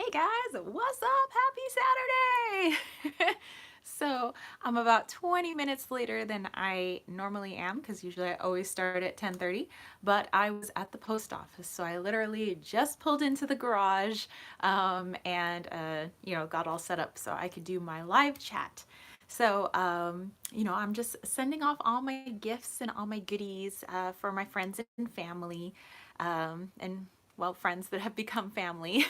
Hey guys, what's up? Happy Saturday! So I'm about 20 minutes later than I normally am because usually I always start at 10:30, but I was at the post office. So I literally just pulled into the garage and got all set up so I could do my live chat. So, I'm just sending off all my gifts and all my goodies for my friends and family, and well, friends that have become family.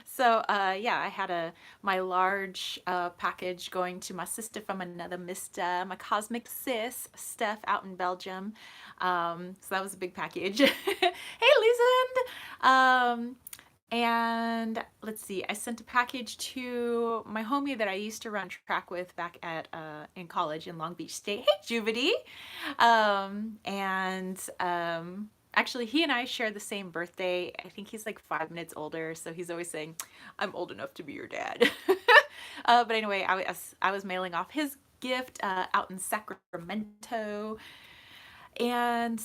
So yeah, I had my large package going to my sister from another mister, my cosmic sis, Steph, out in Belgium. So that was a big package. Hey, Liesand! And let's see, I sent a package to my homie that I used to run track with back at in college in Long Beach State. Hey, Juvity! And actually, he and I share the same birthday. I think he's like 5 minutes older, so he's always saying, "I'm old enough to be your dad." But anyway, I was mailing off his gift out in Sacramento, and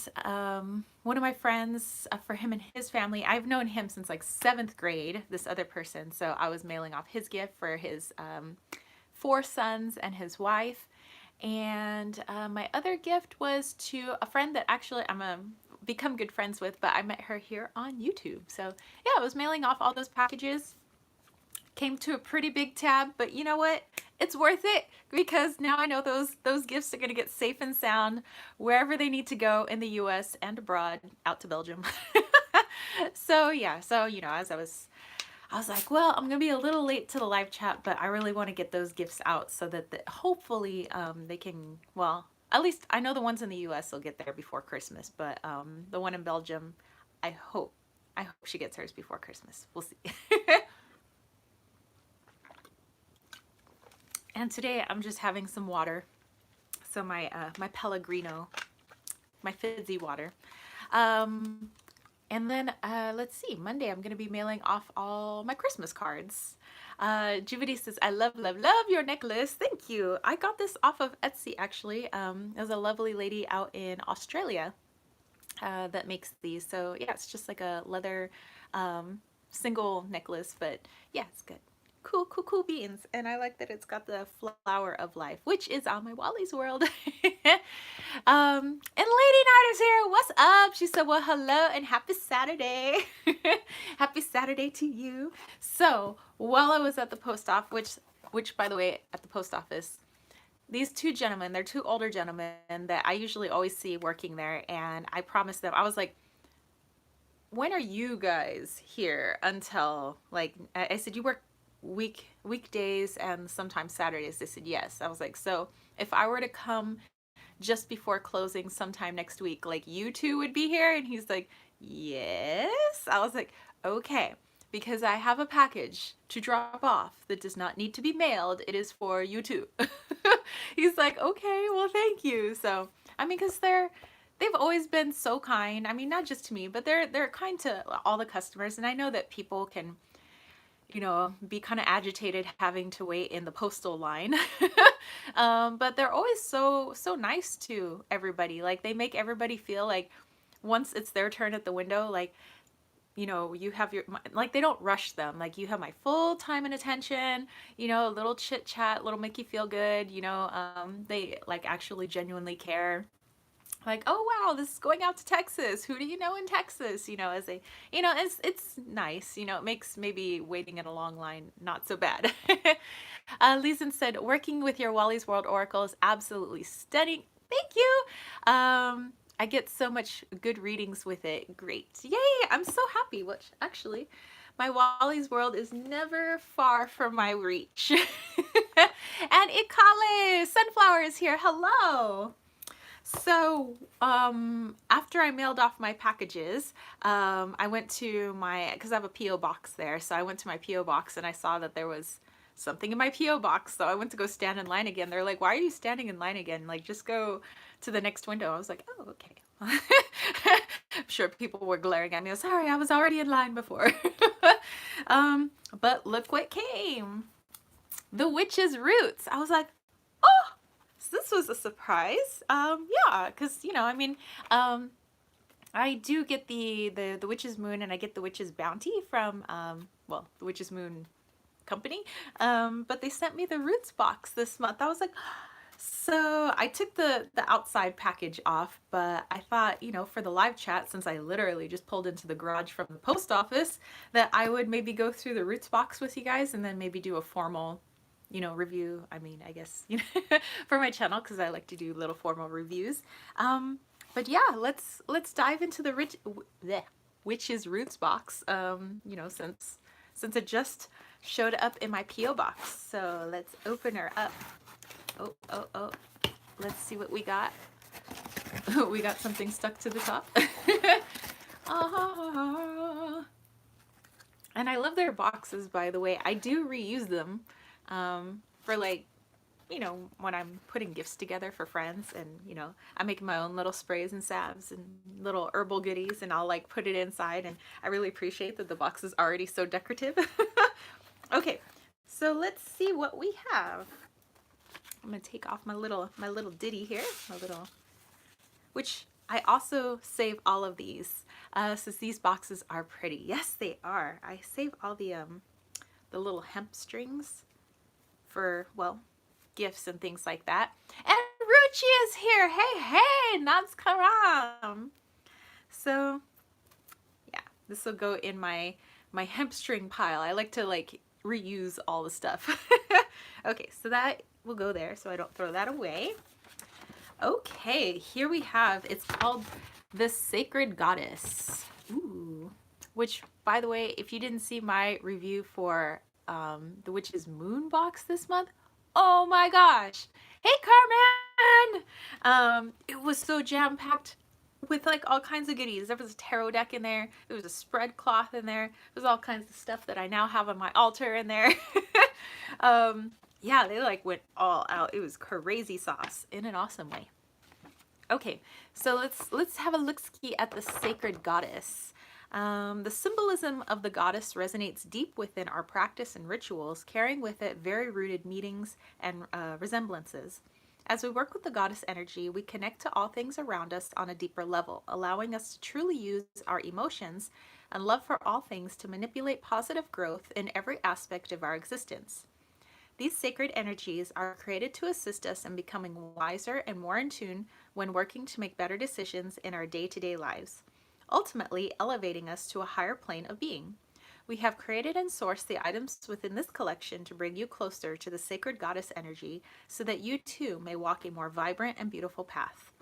one of my friends, for him and his family, I've known him since like seventh grade, this other person. So I was mailing off his gift for his four sons and his wife. And my other gift was to a friend that actually I'm a become good friends with, but I met her here on YouTube. So yeah, I was mailing off all those packages. Came to a pretty big tab, but you know what? It's worth it because now I know those gifts are gonna get safe and sound wherever they need to go in the US and abroad, out to Belgium. So yeah, so as I was like, well, I'm gonna be a little late to the live chat, but I really want to get those gifts out so that hopefully they can, well, at least I know the ones in the US will get there before Christmas, but the one in Belgium, I hope I hope she gets hers before Christmas. We'll see. And today I'm just having some water. So my Pellegrino, my fizzy water. Um, and then let's see, Monday I'm gonna be mailing off all my Christmas cards. Juvity says, I love, love, love your necklace. Thank you. I got this off of Etsy actually. There's a lovely lady out in Australia that makes these. So yeah, it's just like a leather single necklace, but yeah, it's good. Cool, cool, cool beans. And I like that it's got the flower of life, which is on my Wally's World. And Lady Night is here. What's up? She said, well, hello and happy Saturday. Happy Saturday to you. So while I was at the post office, which by the way, at the post office, these two gentlemen, they're two older gentlemen that I usually always see working there. And I promised them, I was like, when are you guys here until, like, I said, you work weekdays and sometimes Saturdays. They said yes. I was like, so if I were to come just before closing sometime next week, like, you two would be here? And he's like, yes. I was like, okay, because I have a package to drop off that does not need to be mailed. It is for you two. He's like, okay, well, thank you. So I mean, because they've always been so kind. I mean, not just to me, but they're kind to all the customers. And I know that people can, be kind of agitated having to wait in the postal line. But they're always so nice to everybody. Like, they make everybody feel like once it's their turn at the window, like, you have like, they don't rush them. Like, you have my full time and attention, a little chit chat, little make you feel good, they like actually genuinely care. Like, oh wow, this is going out to Texas. Who do you know in Texas? As a, it's nice. It makes maybe waiting in a long line not so bad. Leeson said, working with your Wally's World Oracle is absolutely stunning. Thank you. I get so much good readings with it. Great. Yay, I'm so happy. Which actually, my Wally's World is never far from my reach. And Ikale, Sunflower is here. Hello. So, after I mailed off my packages, I went to because I have a P.O. box there, so I went to my P.O. box and I saw that there was something in my P.O. box, so I went to go stand in line again. They're like, why are you standing in line again? Like, just go to the next window. I was like, oh, okay. I'm sure people were glaring at me. Sorry, I was already in line before. But look what came. The Witch's Roots. I was like, oh! So this was a surprise. Yeah, because, I mean, I do get the Witch's Moon, and I get the Witch's Bounty from well, the Witch's Moon company. But they sent me the Roots box this month. I was like, so I took the outside package off, but I thought, you know, for the live chat, since I literally just pulled into the garage from the post office, that I would maybe go through the Roots box with you guys and then maybe do a formal, you know, review. I mean, I guess, you know, for my channel, because I like to do little formal reviews. But yeah, let's dive into the Witch's Roots box. You know, since it just showed up in my PO box. So let's open her up. Oh. Let's see what we got. We got something stuck to the top. And I love their boxes, by the way. I do reuse them for, like, you know, when I'm putting gifts together for friends, and, you know, I'm making my own little sprays and salves and little herbal goodies, and I'll like put it inside, and I really appreciate that the box is already so decorative. Okay, so let's see what we have. I'm gonna take off my little ditty here, which I also save all of these, since these boxes are pretty. Yes, they are. I save all the little hemp strings for, well, gifts and things like that. And Ruchi is here. Hey, Nats Karam. So yeah, this will go in my hemp string pile. I like to like reuse all the stuff. Okay, so that will go there so I don't throw that away. Okay, here we have, it's called the Sacred Goddess. Ooh. Which, by the way, if you didn't see my review for the Witch's Moon box this month, oh my gosh. Hey, Carmen! It was so jam-packed with like all kinds of goodies. There was a tarot deck in there. There was a spread cloth in there. There's all kinds of stuff that I now have on my altar in there. Yeah, they like went all out. It was crazy sauce in an awesome way. Okay, so let's have a look-ski at the Sacred Goddess. The symbolism of the goddess resonates deep within our practice and rituals, carrying with it very rooted meanings and resemblances. As we work with the goddess energy, we connect to all things around us on a deeper level, allowing us to truly use our emotions and love for all things to manipulate positive growth in every aspect of our existence. These sacred energies are created to assist us in becoming wiser and more in tune when working to make better decisions in our day-to-day lives, ultimately elevating us to a higher plane of being. We have created and sourced the items within this collection to bring you closer to the sacred goddess energy so that you too may walk a more vibrant and beautiful path.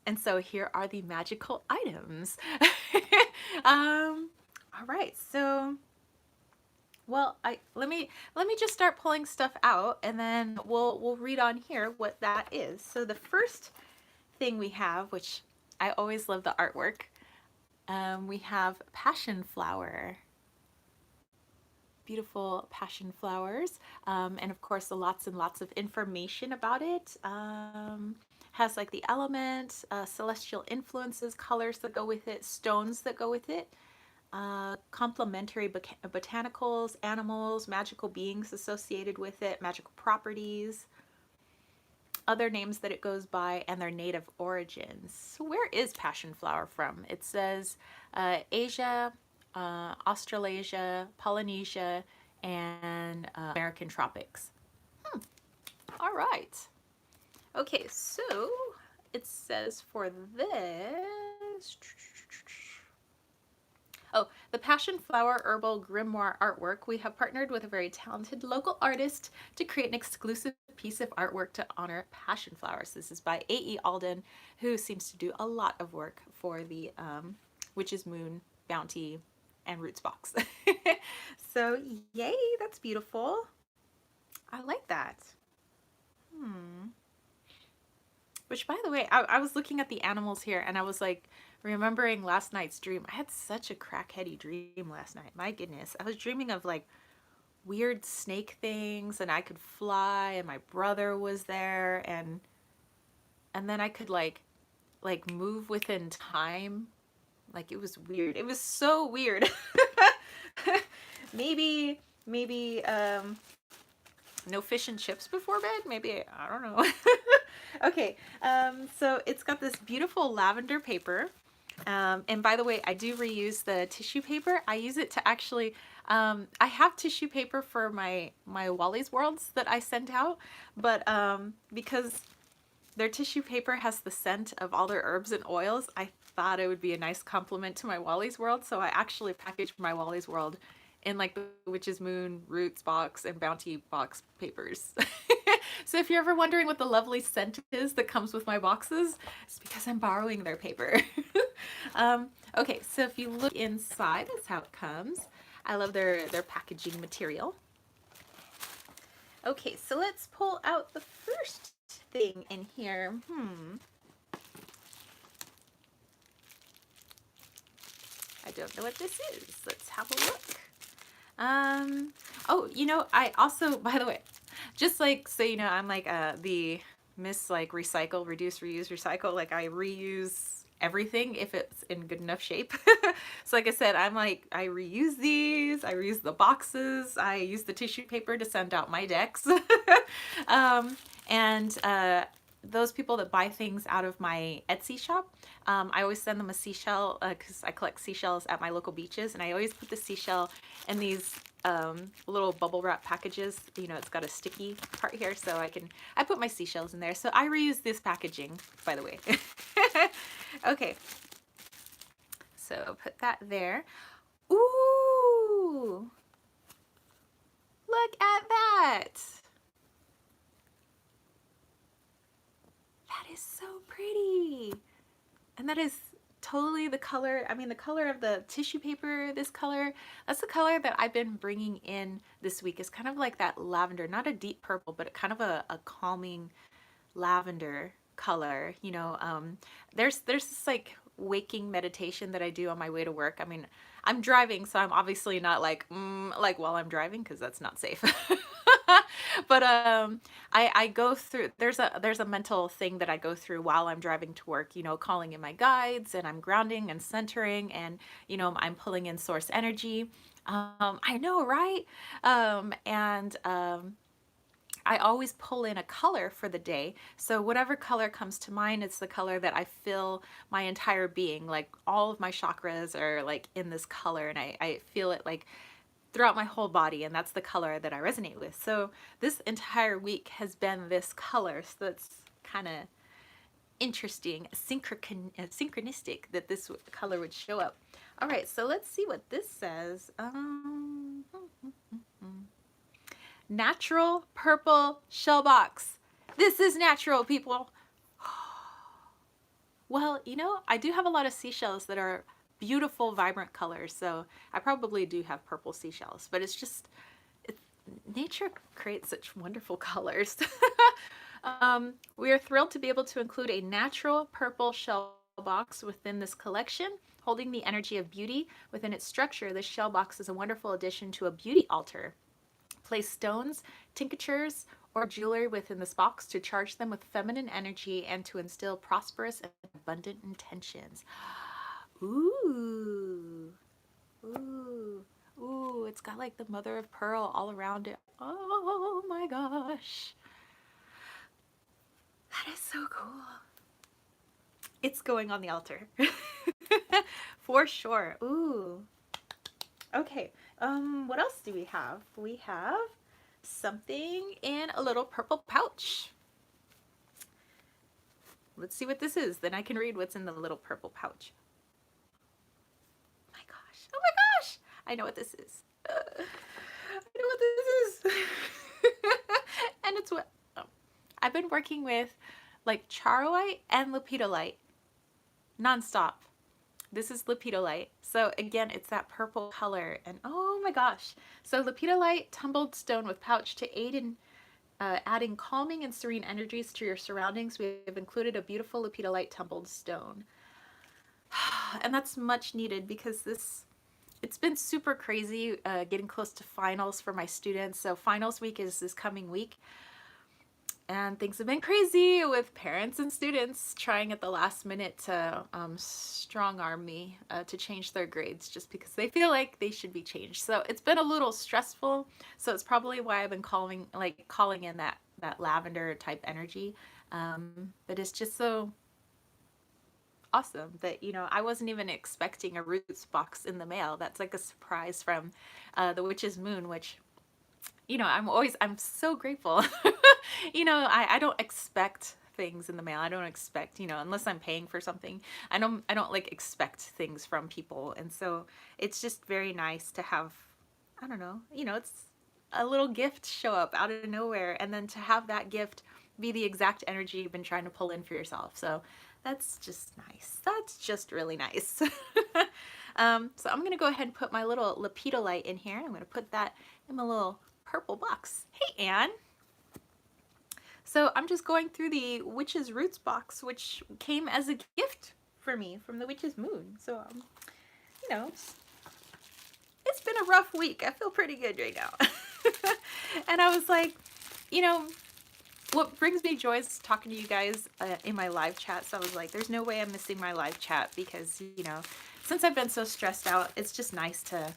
And so here are the magical items. All right, so well, let me just start pulling stuff out, and then we'll read on here what that is. So the first thing we have, which I always love the artwork, we have passion flower. Beautiful passion flowers, and of course lots and lots of information about it. Has like the element, celestial influences, colors that go with it, stones that go with it, complementary botanicals, animals, magical beings associated with it, magical properties, other names that it goes by, and their native origins. So where is passion flower from? It says Asia, Australasia, Polynesia, and American tropics. All right. Okay, so it says for this, oh, the Passion Flower Herbal Grimoire artwork, we have partnered with a very talented local artist to create an exclusive piece of artwork to honor passion flowers. This is by A.E. Alden, who seems to do a lot of work for the Witch's Moon, Bounty, and Roots box. So, yay, that's beautiful. I like that. Which, by the way, I was looking at the animals here, and I was like, remembering last night's dream. I had such a crackheady dream last night. My goodness. I was dreaming of like weird snake things, and I could fly, and my brother was there, and then I could like move within time. Like, it was weird. It was so weird. maybe No fish and chips before bed? Maybe, I don't know. Okay, so it's got this beautiful lavender paper. And by the way, I do reuse the tissue paper. I use it to actually, I have tissue paper for my Wally's Worlds that I send out, but because their tissue paper has the scent of all their herbs and oils, I thought it would be a nice compliment to my Wally's World, so I actually packaged my Wally's World in like the Witch's Moon, Roots box, and Bounty box papers. So if you're ever wondering what the lovely scent is that comes with my boxes, it's because I'm borrowing their paper. Okay, so if you look inside, that's how it comes. I love their packaging material. Okay, so let's pull out the first thing in here. I don't know what this is. Let's have a look. Oh, you know, I also, by the way, just like, so you know, I'm like the Miss like recycle, reduce, reuse, recycle. Like I reuse everything if it's in good enough shape. So like I said, I'm like, I reuse these, I reuse the boxes, I use the tissue paper to send out my decks. And those people that buy things out of my Etsy shop, I always send them a seashell because I collect seashells at my local beaches, and I always put the seashell in these little bubble wrap packages. You know, it's got a sticky part here, so I put my seashells in there. So I reuse this packaging, by the way. Okay, so put that there. Ooh, look at that. That is so pretty. And that is totally the color, I mean the color of the tissue paper, this color, that's the color that I've been bringing in this week. It's kind of like that lavender, not a deep purple, but kind of a calming lavender color. You know, there's this like waking meditation that I do on my way to work. I mean, I'm driving, so I'm obviously not like while I'm driving, because that's not safe. But I go through, there's a mental thing that I go through while I'm driving to work, you know, calling in my guides, and I'm grounding and centering, and you know, I'm pulling in source energy. I know, right? I always pull in a color for the day. So whatever color comes to mind, it's the color that I feel my entire being, like all of my chakras are like in this color, and I feel it like throughout my whole body, and that's the color that I resonate with. So this entire week has been this color, so that's kind of interesting, synchronistic that this color would show up. All right, so let's see what this says. Natural purple shell box. This is natural, people. Well, you know, I do have a lot of seashells that are beautiful, vibrant colors, so I probably do have purple seashells, but it's just, nature creates such wonderful colors. We are thrilled to be able to include a natural purple shell box within this collection, holding the energy of beauty within its structure. This shell box is a wonderful addition to a beauty altar. Place stones, tinctures, or jewelry within this box to charge them with feminine energy and to instill prosperous and abundant intentions. Ooh, ooh, ooh, it's got like the mother of pearl all around it. Oh my gosh. That is so cool. It's going on the altar. For sure. Ooh. Okay, what else do we have? We have something in a little purple pouch. Let's see what this is. Then I can read what's in the little purple pouch. My gosh. Oh my gosh. I know what this is. I know what this is. And it's what I've been working with, like charoite and lepidolite nonstop. This is lepidolite. So again, it's that purple color, and oh my gosh. So lepidolite tumbled stone with pouch to aid in adding calming and serene energies to your surroundings. We have included a beautiful lepidolite tumbled stone. And that's much needed, because it's been super crazy getting close to finals for my students. So finals week is this coming week. And things have been crazy with parents and students trying at the last minute to strong arm me to change their grades just because they feel like they should be changed. So it's been a little stressful. So it's probably why I've been calling in that lavender type energy. But it's just so awesome that, you know, I wasn't even expecting a roots box in the mail. That's like a surprise from the Witch's Moon, which, you know, I'm so grateful. You know, I don't expect things in the mail. I don't expect, you know, unless I'm paying for something, I don't like expect things from people. And so it's just very nice to have, I don't know, you know, it's a little gift show up out of nowhere, and then to have that gift be the exact energy you've been trying to pull in for yourself. So that's just nice. That's just really nice. So I'm gonna go ahead and put my little lepidolite in here. I'm gonna put that in my little purple box. Hey, Anne. So I'm just going through the Witch's Roots box, which came as a gift for me from the Witch's Moon. So, you know, it's been a rough week. I feel pretty good right now. And I was like, you know, what brings me joy is talking to you guys in my live chat. So I was like, there's no way I'm missing my live chat because, you know, since I've been so stressed out, it's just nice to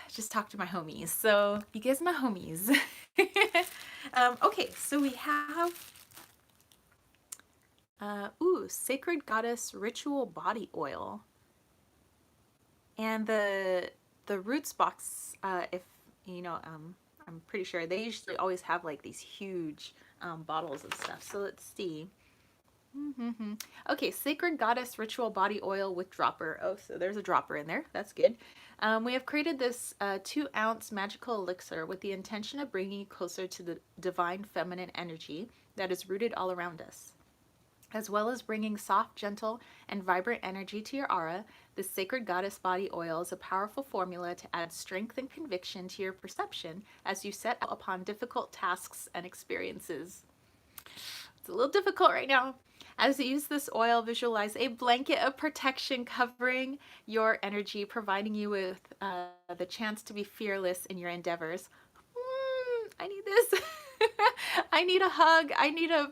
just talk to my homies. So you guys are my homies. Okay, so we have Sacred Goddess Ritual Body Oil. And the Roots box, if you know, I'm pretty sure they usually always have like these huge bottles of stuff. So let's see. Okay, Sacred Goddess Ritual Body Oil with dropper. Oh, so there's a dropper in there. That's good. We have created this 2-ounce magical elixir with the intention of bringing you closer to the divine feminine energy that is rooted all around us. As well as bringing soft, gentle, and vibrant energy to your aura, this Sacred Goddess Body Oil is a powerful formula to add strength and conviction to your perception as you set out upon difficult tasks and experiences. It's a little difficult right now. As you use this oil, visualize a blanket of protection covering your energy, providing you with the chance to be fearless in your endeavors. I need this. I need a hug. I need a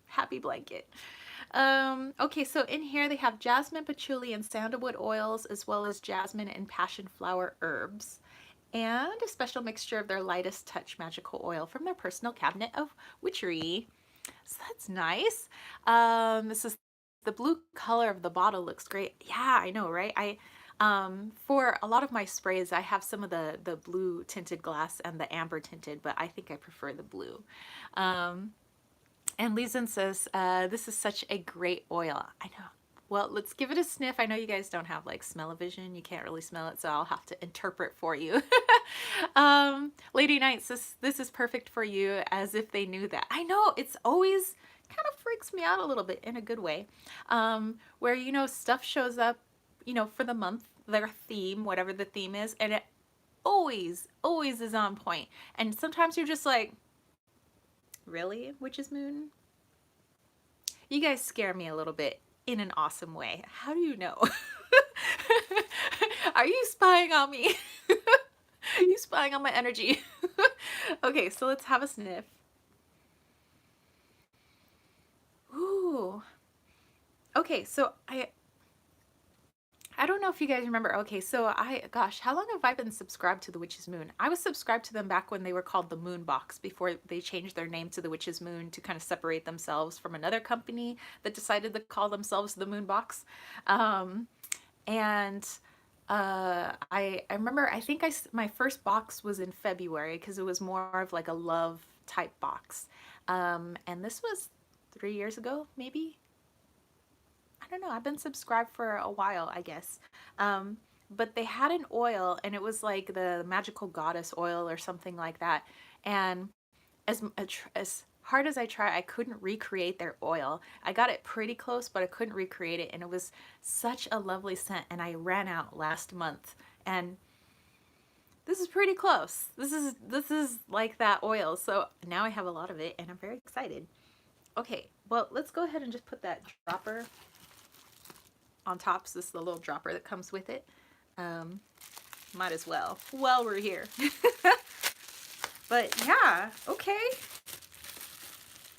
happy blanket. Okay, so in here they have jasmine, patchouli, and sandalwood oils, as well as jasmine and passion flower herbs, and a special mixture of their lightest touch magical oil from their personal cabinet of witchery. So that's nice. This is the blue color of the bottle looks great. Yeah, I know, right? For a lot of my sprays, I have some of the blue tinted glass and the amber tinted, but I think I prefer the blue. And Leeson says, this is such a great oil. I know. Well, let's give it a sniff. I know you guys don't have like smell-o-vision. You can't really smell it, so I'll have to interpret for you. Lady Knight says, this is perfect for you, as if they knew that. I know, it's always kind of freaks me out a little bit in a good way. Where, you know, stuff shows up, you know, for the month, their theme, whatever the theme is, and it always is on point. And sometimes you're just like, really, Witch's Moon? You guys scare me a little bit in an awesome way. How do you know? Are you spying on me? Are you spying on my energy? Okay, so let's have a sniff. Ooh. Okay, so I don't know if you guys remember. Okay, so gosh, how long have I been subscribed to the Witch's Moon? I was subscribed to them back when they were called the Moon Box, before they changed their name to the Witch's Moon to kind of separate themselves from another company that decided to call themselves the Moon Box. I remember, I think my first box was in February because it was more of like a love type box. And this was 3 years ago, maybe? I don't know. I've been subscribed for a while, I guess. But they had an oil, and it was like the magical goddess oil or something like that. And as hard as I tried, I couldn't recreate their oil. I got it pretty close, but I couldn't recreate it. And it was such a lovely scent. And I ran out last month. And this is pretty close. This is like that oil. So now I have a lot of it, and I'm very excited. Okay, well, let's go ahead and just put that dropper on top. So this is the little dropper that comes with it. Might as well while we're here. But yeah, okay.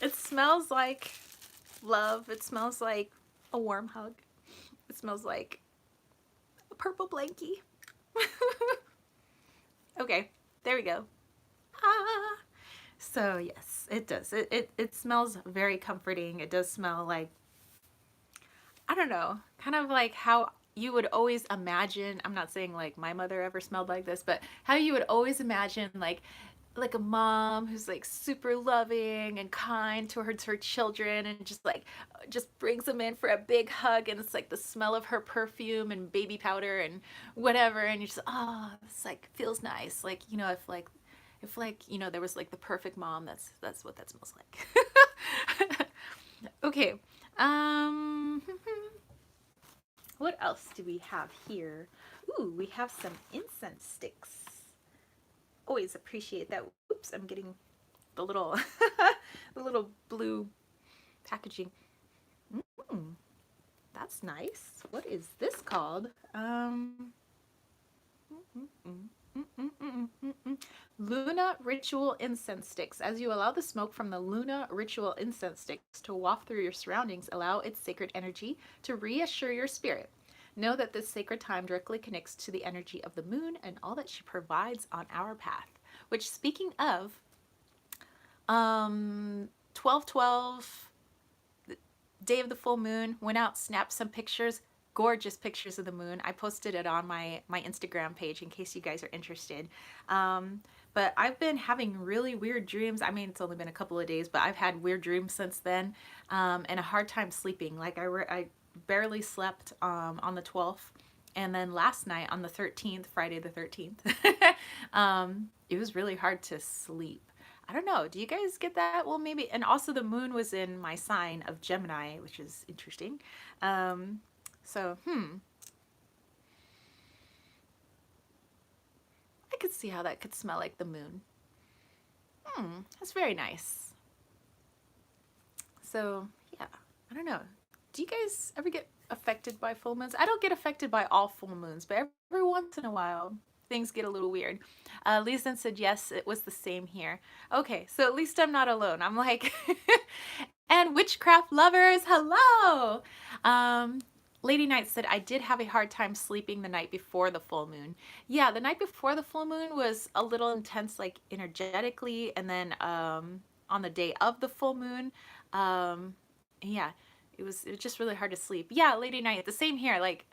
It smells like love. It smells like a warm hug. It smells like a purple blankie. Okay, there we go. Ah. So yes, it does. It smells very comforting. It does smell like, I don't know, kind of like how you would always imagine, I'm not saying like my mother ever smelled like this, but how you would always imagine like a mom who's like super loving and kind towards her children and just like just brings them in for a big hug, and it's like the smell of her perfume and baby powder and whatever, and you're just, oh, it's like feels nice. Like, you know, if like, you know, there was like the perfect mom, that's what that smells like. Okay. Um what else do we have here? Ooh, we have some incense sticks. Always appreciate that. Oops, I'm getting the little the little blue packaging. Mm, that's nice. What is this called? Mm, mm, mm, mm, mm, mm, mm. Luna Ritual Incense Sticks. As you allow the smoke from the Luna Ritual Incense Sticks to waft through your surroundings, allow its sacred energy to reassure your spirit. Know that this sacred time directly connects to the energy of the moon and all that she provides on our path. Which, speaking of, 12/12, day of the full moon, went out, snapped some pictures, gorgeous pictures of the moon. I posted it on my Instagram page in case you guys are interested. But I've been having really weird dreams. I mean, it's only been a couple of days, but I've had weird dreams since then, and a hard time sleeping. Like I barely slept on the 12th. And then last night on the 13th, Friday the 13th, it was really hard to sleep. I don't know. Do you guys get that? Well, maybe. And also, the moon was in my sign of Gemini, which is interesting. So, I could see how that could smell like the moon. That's very nice. So, yeah, I don't know. Do you guys ever get affected by full moons? I don't get affected by all full moons, but every once in a while, things get a little weird. Lisa said, yes, it was the same here. Okay, so at least I'm not alone. I'm like, and witchcraft lovers, hello! Lady Knight said, I did have a hard time sleeping the night before the full moon. Yeah, the night before the full moon was a little intense, like energetically, and then on the day of the full moon, yeah, it was just really hard to sleep. Yeah, Lady Knight, the same here. Like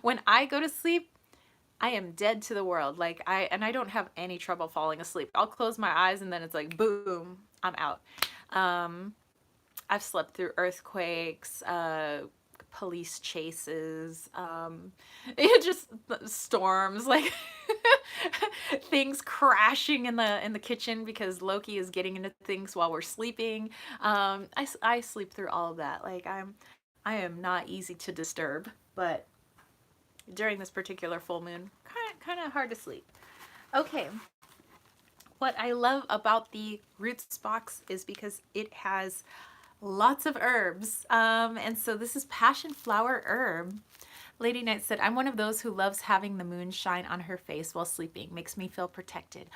when I go to sleep, I am dead to the world. Like I don't have any trouble falling asleep. I'll close my eyes and then it's like boom, I'm out. I've slept through earthquakes, police chases, it just storms, like things crashing in the kitchen because Loki is getting into things while we're sleeping. I sleep through all of that. Like I am not easy to disturb, but during this particular full moon, kind of hard to sleep. Okay. What I love about the roots box is because it has lots of herbs. And so this is passion flower herb. Lady Knight said, I'm one of those who loves having the moon shine on her face while sleeping. Makes me feel protected.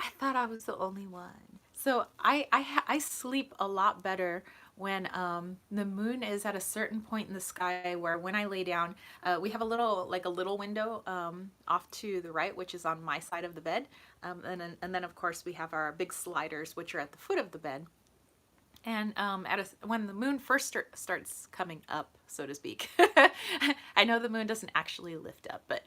I thought I was the only one. So I sleep a lot better when the moon is at a certain point in the sky where when I lay down, we have a little window off to the right, which is on my side of the bed. And then of course we have our big sliders, which are at the foot of the bed. And when the moon first starts coming up, so to speak, I know the moon doesn't actually lift up, but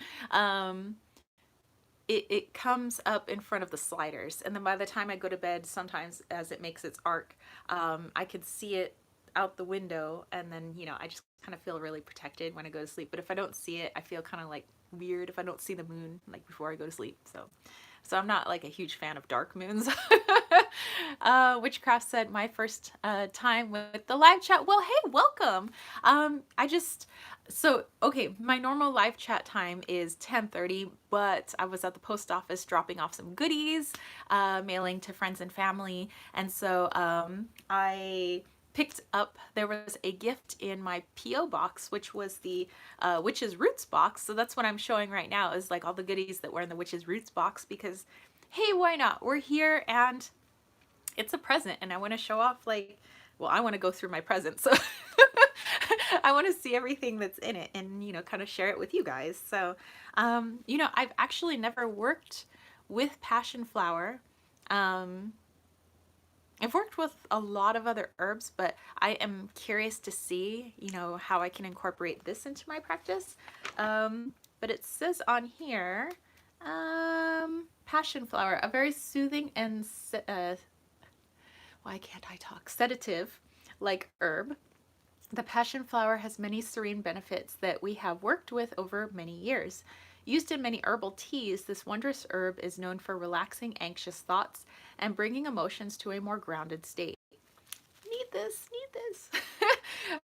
it comes up in front of the sliders. And then by the time I go to bed, sometimes as it makes its arc, I can see it out the window. And then, you know, I just kind of feel really protected when I go to sleep. But if I don't see it, I feel kind of like weird if I don't see the moon like before I go to sleep. So I'm not like a huge fan of dark moons. Witchcraft said, my first time with the live chat. Well, hey, welcome. Okay, my normal live chat time is 10:30, but I was at the post office dropping off some goodies, mailing to friends and family. And so I picked up, there was a gift in my P.O. box, which was the Witch's Roots box. So that's what I'm showing right now is like all the goodies that were in the Witch's Roots box because, hey, why not? We're here and it's a present and I want to show off like, well, I want to go through my present. So I want to see everything that's in it and, kind of share it with you guys. So, I've actually never worked with passion flower. Um, I've worked with a lot of other herbs, but I am curious to see, how I can incorporate this into my practice. But it says on here, passion flower, a very soothing and why can't I talk? Sedative like herb. The passion flower has many serene benefits that we have worked with over many years. Used in many herbal teas, this wondrous herb is known for relaxing anxious thoughts and bringing emotions to a more grounded state. Need this, need this.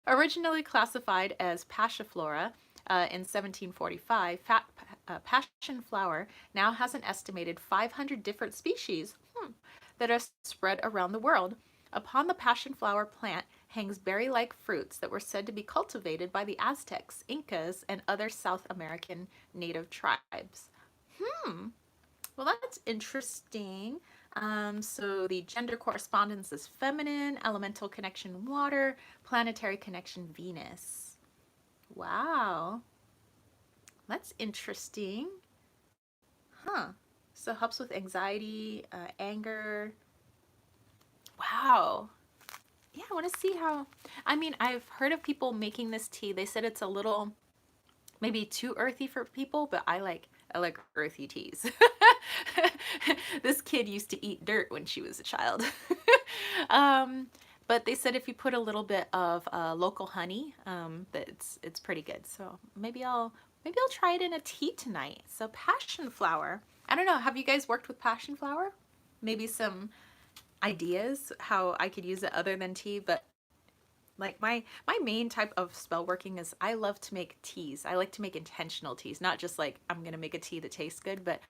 Originally classified as Passiflora in 1745, passion flower now has an estimated 500 different species that are spread around the world. Upon the passion flower plant hangs berry-like fruits that were said to be cultivated by the Aztecs, Incas, and other South American native tribes. Well, that's interesting. So the gender correspondence is feminine, elemental connection water, planetary connection Venus. Wow. That's interesting. So helps with anxiety, anger. Wow. Yeah, I want to see how. I've heard of people making this tea. They said it's a little, maybe too earthy for people, but I like earthy teas. This kid used to eat dirt when she was a child. But they said if you put a little bit of local honey, that it's pretty good. So maybe I'll try it in a tea tonight. So passion flower. I don't know. Have you guys worked with passion flower? Maybe some ideas how I could use it other than tea, but like my main type of spell working is I love to make teas. I like to make intentional teas, not just like I'm gonna make a tea that tastes good, but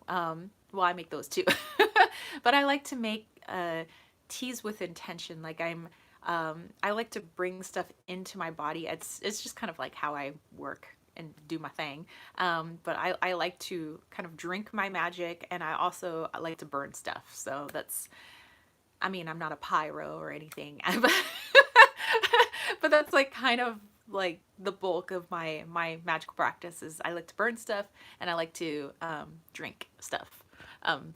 well, I make those too. But I like to make teas with intention. Like I like to bring stuff into my body. It's just kind of like how I work and do my thing. But I like to kind of drink my magic, and I like to burn stuff. So that's, I'm not a pyro or anything, but that's like kind of like the bulk of my magical practice is I like to burn stuff and I like to drink stuff.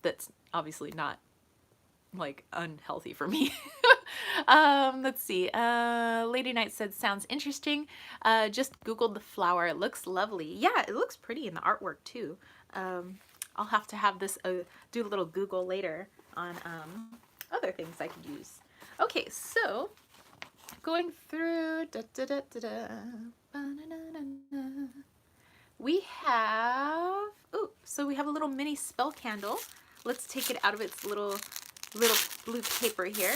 That's obviously not like unhealthy for me. Let's see. Lady Knight said, sounds interesting. Just Googled the flower. It looks lovely. Yeah, it looks pretty in the artwork too. I'll have to have this do a little Google later on other things I could use. Okay, so going through, we have, so we have a little mini spell candle. Let's take it out of its little blue paper here.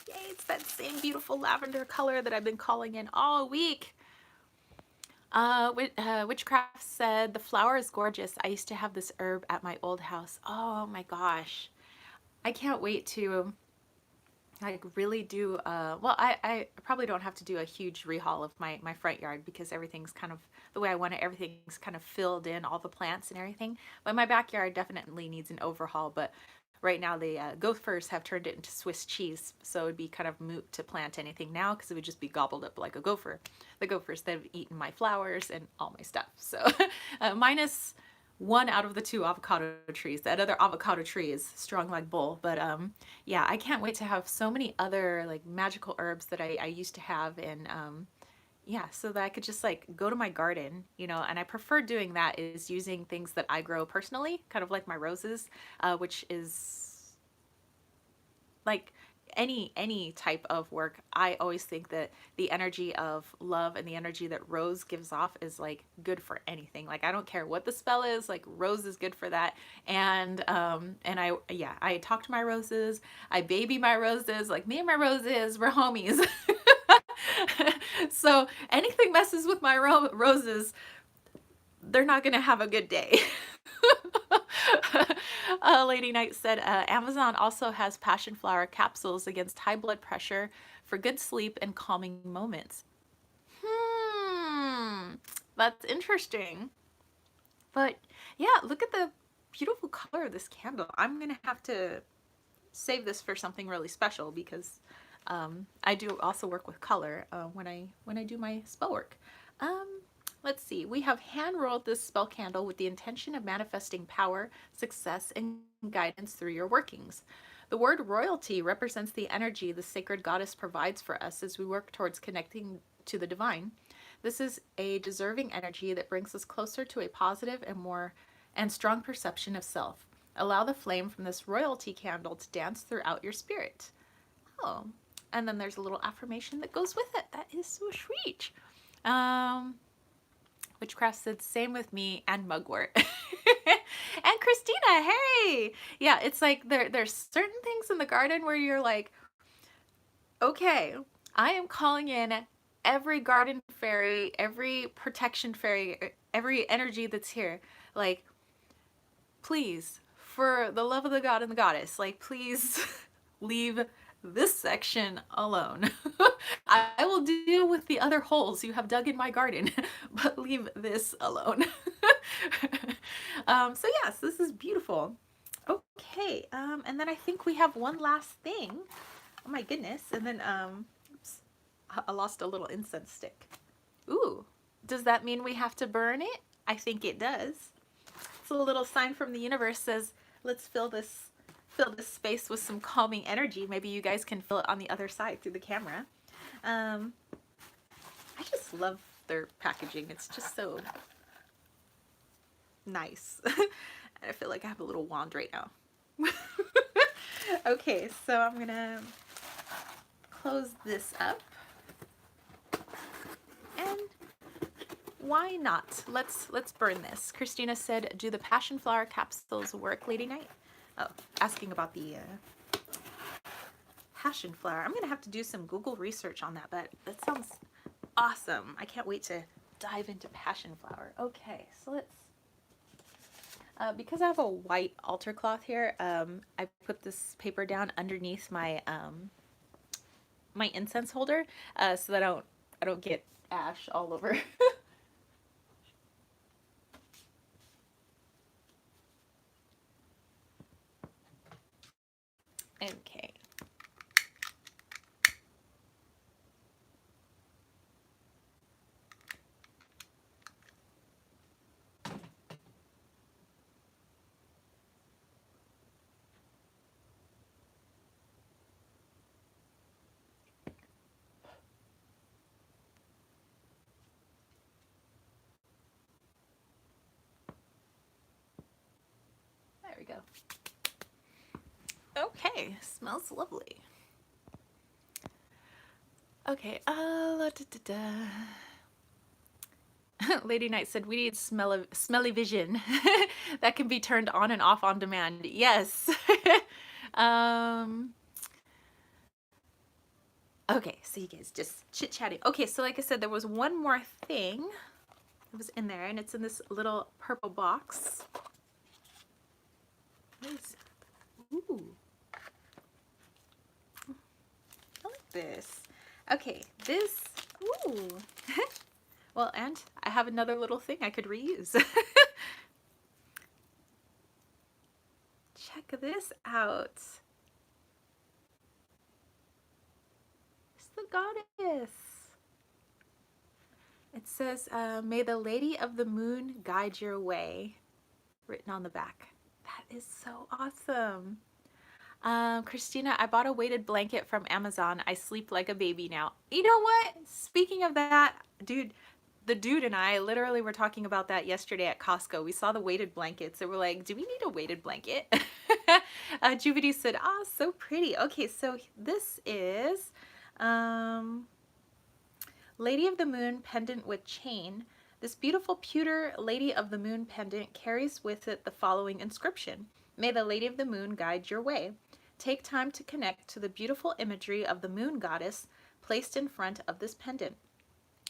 Yay, it's that same beautiful lavender color that I've been calling in all week. Witchcraft said, the flower is gorgeous. I used to have this herb at my old house. Oh my gosh. I can't wait to like really do, well, I probably don't have to do a huge rehaul of my front yard because everything's kind of the way I want it. Everything's kind of filled in, all the plants and everything. But my backyard definitely needs an overhaul. But right now the gophers have turned it into Swiss cheese, so it'd be kind of moot to plant anything now because it would just be gobbled up like a gopher. The gophers that have eaten my flowers and all my stuff. So minus one out of the two avocado trees. That other avocado tree is strong like bull. But yeah, I can't wait to have so many other like magical herbs that I used to have, and yeah, so that I could just like go to my garden, and I prefer doing that is using things that I grow personally, kind of like my roses, which is like any type of work. I always think that the energy of love and the energy that rose gives off is like good for anything. Like I don't care what the spell is, like rose is good for that. And I talk to my roses, I baby my roses, like me and my roses, we're homies. So anything messes with my roses, they're not gonna have a good day. Lady Knight said, Amazon also has passion flower capsules against high blood pressure for good sleep and calming moments. That's interesting. But yeah, look at the beautiful color of this candle. I'm gonna have to save this for something really special because I do also work with color when I do my spell work. Um, let's see. We have hand rolled this spell candle with the intention of manifesting power, success, and guidance through your workings. The word royalty represents the energy the sacred goddess provides for us as we work towards connecting to the divine. This is a deserving energy that brings us closer to a positive and strong perception of self. Allow the flame from this royalty candle to dance throughout your spirit. Oh, and then there's a little affirmation that goes with it. That is so sweet. Um, Witchcraft said, same with me and mugwort. And Christina, hey! Yeah, it's like there's certain things in the garden where you're like, okay, I am calling in every garden fairy, every protection fairy, every energy that's here. Like, please, for the love of the god and the goddess, like, please leave this section alone. I will deal with the other holes you have dug in my garden, but leave this alone. So yes, this is beautiful. Okay, and then I think we have one last thing. Oh my goodness, and then, oops, I lost a little incense stick. Ooh, does that mean we have to burn it? I think it does. It's a little sign from the universe says, let's fill this space with some calming energy. Maybe you guys can feel it on the other side through the camera. I just love their packaging. It's just so nice. I feel like I have a little wand right now. Okay, so I'm gonna close this up. And why not? Let's burn this. Christina said, do the passion flower capsules work, Lady Knight? Oh, asking about the passion flower. I'm gonna have to do some Google research on that, but that sounds awesome. I can't wait to dive into passion flower. Okay, so let's, because I have a white altar cloth here, I put this paper down underneath my my incense holder, so that I don't get ash all over. Okay. There we go. Okay, smells lovely. Okay, da, da, da. Lady Knight said, we need smelly vision that can be turned on and off on demand. Yes. Okay, so you guys just chit-chatting. Okay, so like I said, there was one more thing that was in there, and it's in this little purple box. What is it? Ooh. I like this. Okay, this, ooh. Well, and I have another little thing I could reuse. Check this out. It's the goddess. It says, may the Lady of the Moon guide your way, written on the back. That is so awesome. Christina, I bought a weighted blanket from Amazon. I sleep like a baby now. You know what? Speaking of that, dude, the dude and I literally were talking about that yesterday at Costco. We saw the weighted blankets and we're like, do we need a weighted blanket? Juvity said, ah, so pretty. Okay, so this is Lady of the Moon pendant with chain. This beautiful pewter Lady of the Moon pendant carries with it the following inscription. May the Lady of the Moon guide your way. Take time to connect to the beautiful imagery of the moon goddess placed in front of this pendant.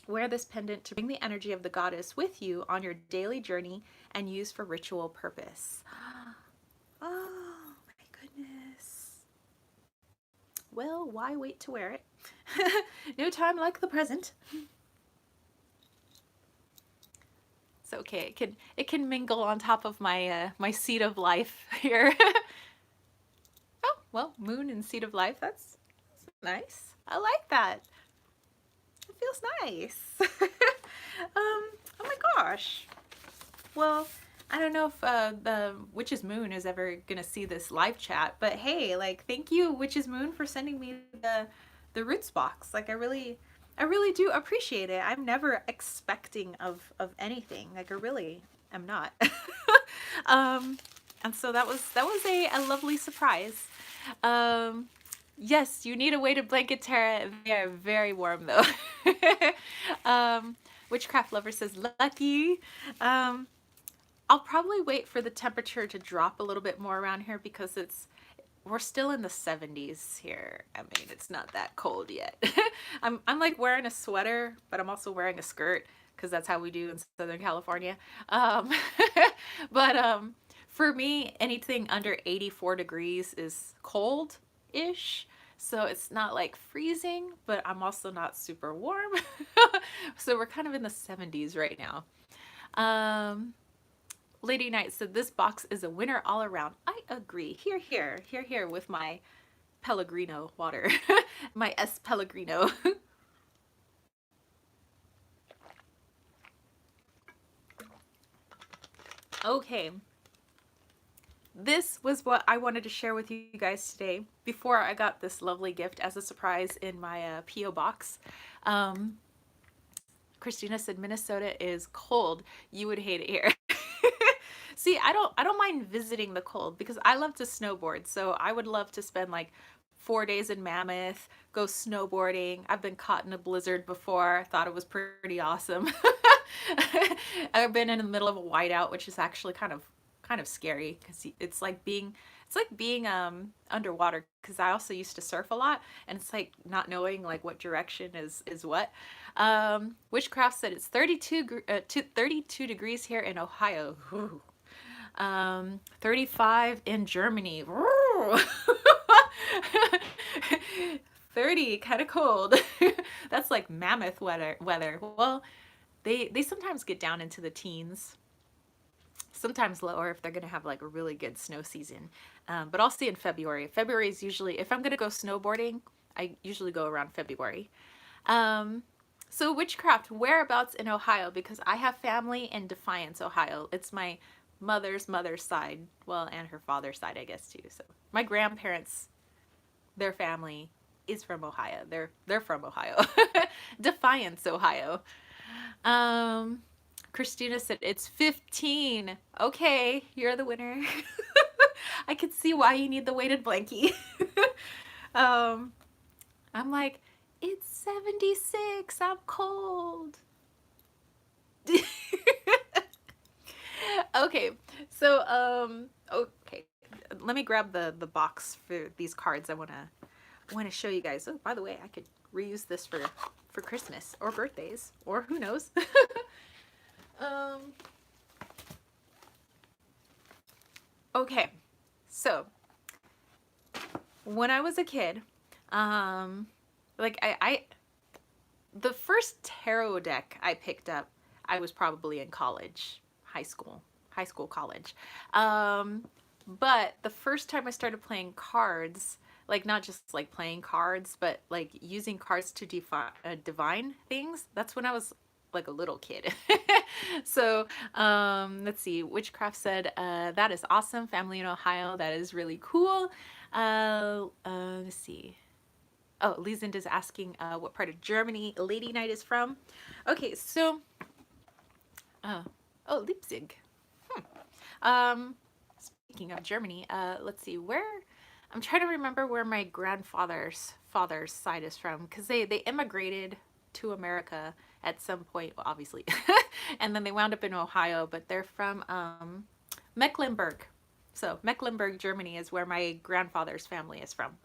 Wear this pendant to bring the energy of the goddess with you on your daily journey and use for ritual purpose. Oh my goodness. Well, why wait to wear it? No time like the present. okay. It can mingle on top of my my seed of life here. Oh, well, moon and seed of life. That's nice. I like that. It feels nice. Oh my gosh. Well, I don't know if the Witch's Moon is ever gonna see this live chat, but hey, like, thank you, Witch's Moon, for sending me the roots box. Like, I really do appreciate it. I'm never expecting of anything. Like, I really am not. um, and so that was a lovely surprise. Um, yes, you need a weighted blanket, Tara. They are very warm though. Witchcraft Lover says lucky. I'll probably wait for the temperature to drop a little bit more around here because we're still in the 70s here. I mean, it's not that cold yet. I'm like wearing a sweater, but I'm also wearing a skirt because that's how we do in Southern California. Um, but for me, anything under 84 degrees is cold-ish. So it's not like freezing, but I'm also not super warm. So we're kind of in the 70s right now. Lady Knight said this box is a winner all around. I agree. Here, here, here, here with my Pellegrino water. My S Pellegrino. Okay. This was what I wanted to share with you guys today before I got this lovely gift as a surprise in my P.O. box. Christina said Minnesota is cold. You would hate it here. See, I don't mind visiting the cold because I love to snowboard. So I would love to spend like 4 days in Mammoth, go snowboarding. I've been caught in a blizzard before. I thought it was pretty awesome. I've been in the middle of a whiteout, which is actually kind of scary because it's like being underwater because I also used to surf a lot and it's like not knowing like what direction is what. Witchcraft said it's 32 degrees here in Ohio. Whew. 35 in Germany. 30, kind of cold. That's like mammoth weather. Well, they sometimes get down into the teens, sometimes lower if they're going to have like a really good snow season. But I'll see in February. February is usually, if I'm going to go snowboarding, I usually go around February. So Witchcraft, whereabouts in Ohio? Because I have family in Defiance, Ohio. It's my mother's side. Well, and her father's side, I guess, too. So my grandparents, their family is from Ohio. They're from Ohio. Defiance, Ohio. Christina said it's 15. Okay, you're the winner. I could see why you need the weighted blankie. I'm like, it's 76. I'm cold. Okay, so okay, let me grab the box for these cards. I wanna show you guys. Oh, by the way, I could reuse this for Christmas or birthdays or who knows. Okay, so when I was a kid, like the first tarot deck I picked up, I was probably in college, high school, college. But the first time I started playing cards, like not just like playing cards, but like using cards to divine things, that's when I was like a little kid. So let's see. Witchcraft said that is awesome. Family in Ohio. That is really cool. Let's see. Oh, Liesand is asking what part of Germany Lady Knight is from. Okay, so oh, Leipzig. Speaking of Germany, let's see where. I'm trying to remember where my grandfather's father's side is from because they immigrated to America at some point, well, obviously, and then they wound up in Ohio, but they're from Mecklenburg. So Mecklenburg, Germany is where my grandfather's family is from.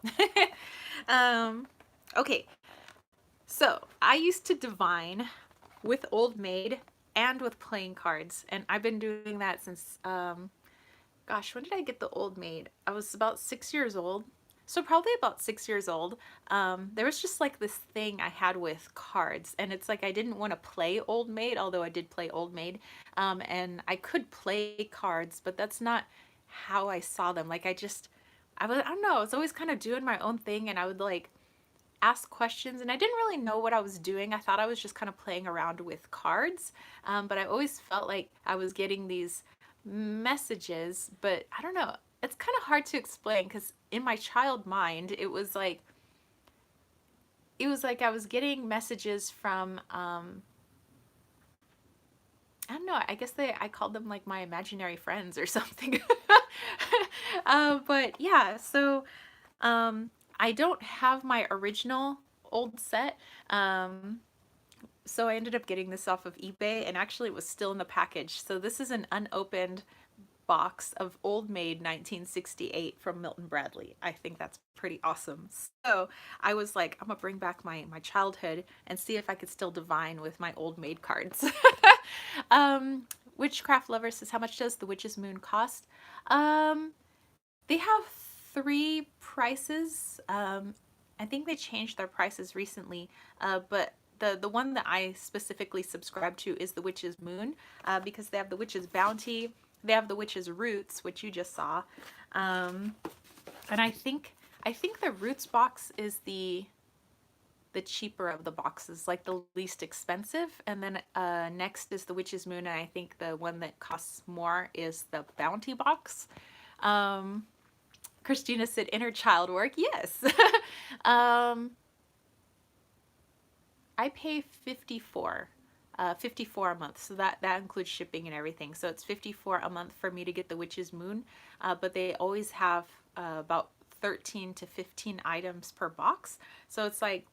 Okay, so I used to divine with Old Maid and with playing cards, and I've been doing that since, gosh, when did I get the Old Maid? I was about 6 years old. So probably about 6 years old, there was just like this thing I had with cards, and it's like I didn't want to play Old Maid, although I did play Old Maid, and I could play cards, but that's not how I saw them. Like I don't know, I was always kind of doing my own thing, and I would like ask questions, and I didn't really know what I was doing. I thought I was just kind of playing around with cards, but I always felt like I was getting these messages, but I don't know. It's kind of hard to explain because in my child mind, it was like I was getting messages from I don't know. I guess I called them like my imaginary friends or something. But yeah, so I don't have my original old set. So I ended up getting this off of eBay, and actually it was still in the package. So this is an unopened box of Old Maid 1968 from Milton Bradley. I think that's pretty awesome. So I was like, I'm gonna bring back my childhood and see if I could still divine with my Old Maid cards. Witchcraft Lover says, how much does the Witch's Moon cost? They have three prices. I think they changed their prices recently, but the one that I specifically subscribe to is the Witch's Moon, because they have the Witch's Bounty, they have the Witch's Roots, which you just saw, and I think the Roots box is the cheaper of the boxes, like the least expensive, and then next is the Witch's Moon, and I think the one that costs more is the Bounty box. Christina said inner child work. Yes. I pay 54 a month, so that includes shipping and everything. So it's 54 a month for me to get the Witch's Moon, but they always have about 13 to 15 items per box. So it's like,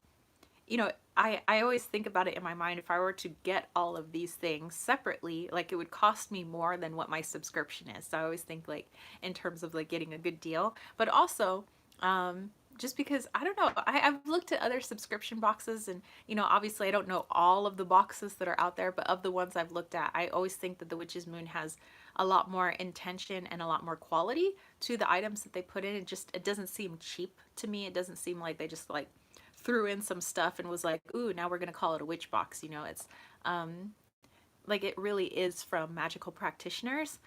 you know, I always think about it in my mind, if I were to get all of these things separately, like it would cost me more than what my subscription is. So I always think like in terms of like getting a good deal, but also just because I don't know, I've looked at other subscription boxes, and you know, obviously I don't know all of the boxes that are out there, but of the ones I've looked at, I always think that the Witch's Moon has a lot more intention and a lot more quality to the items that they put in. It doesn't seem cheap to me. It doesn't seem like they just like threw in some stuff and was like, ooh, now we're gonna call it a witch box. You know, it's like it really is from magical practitioners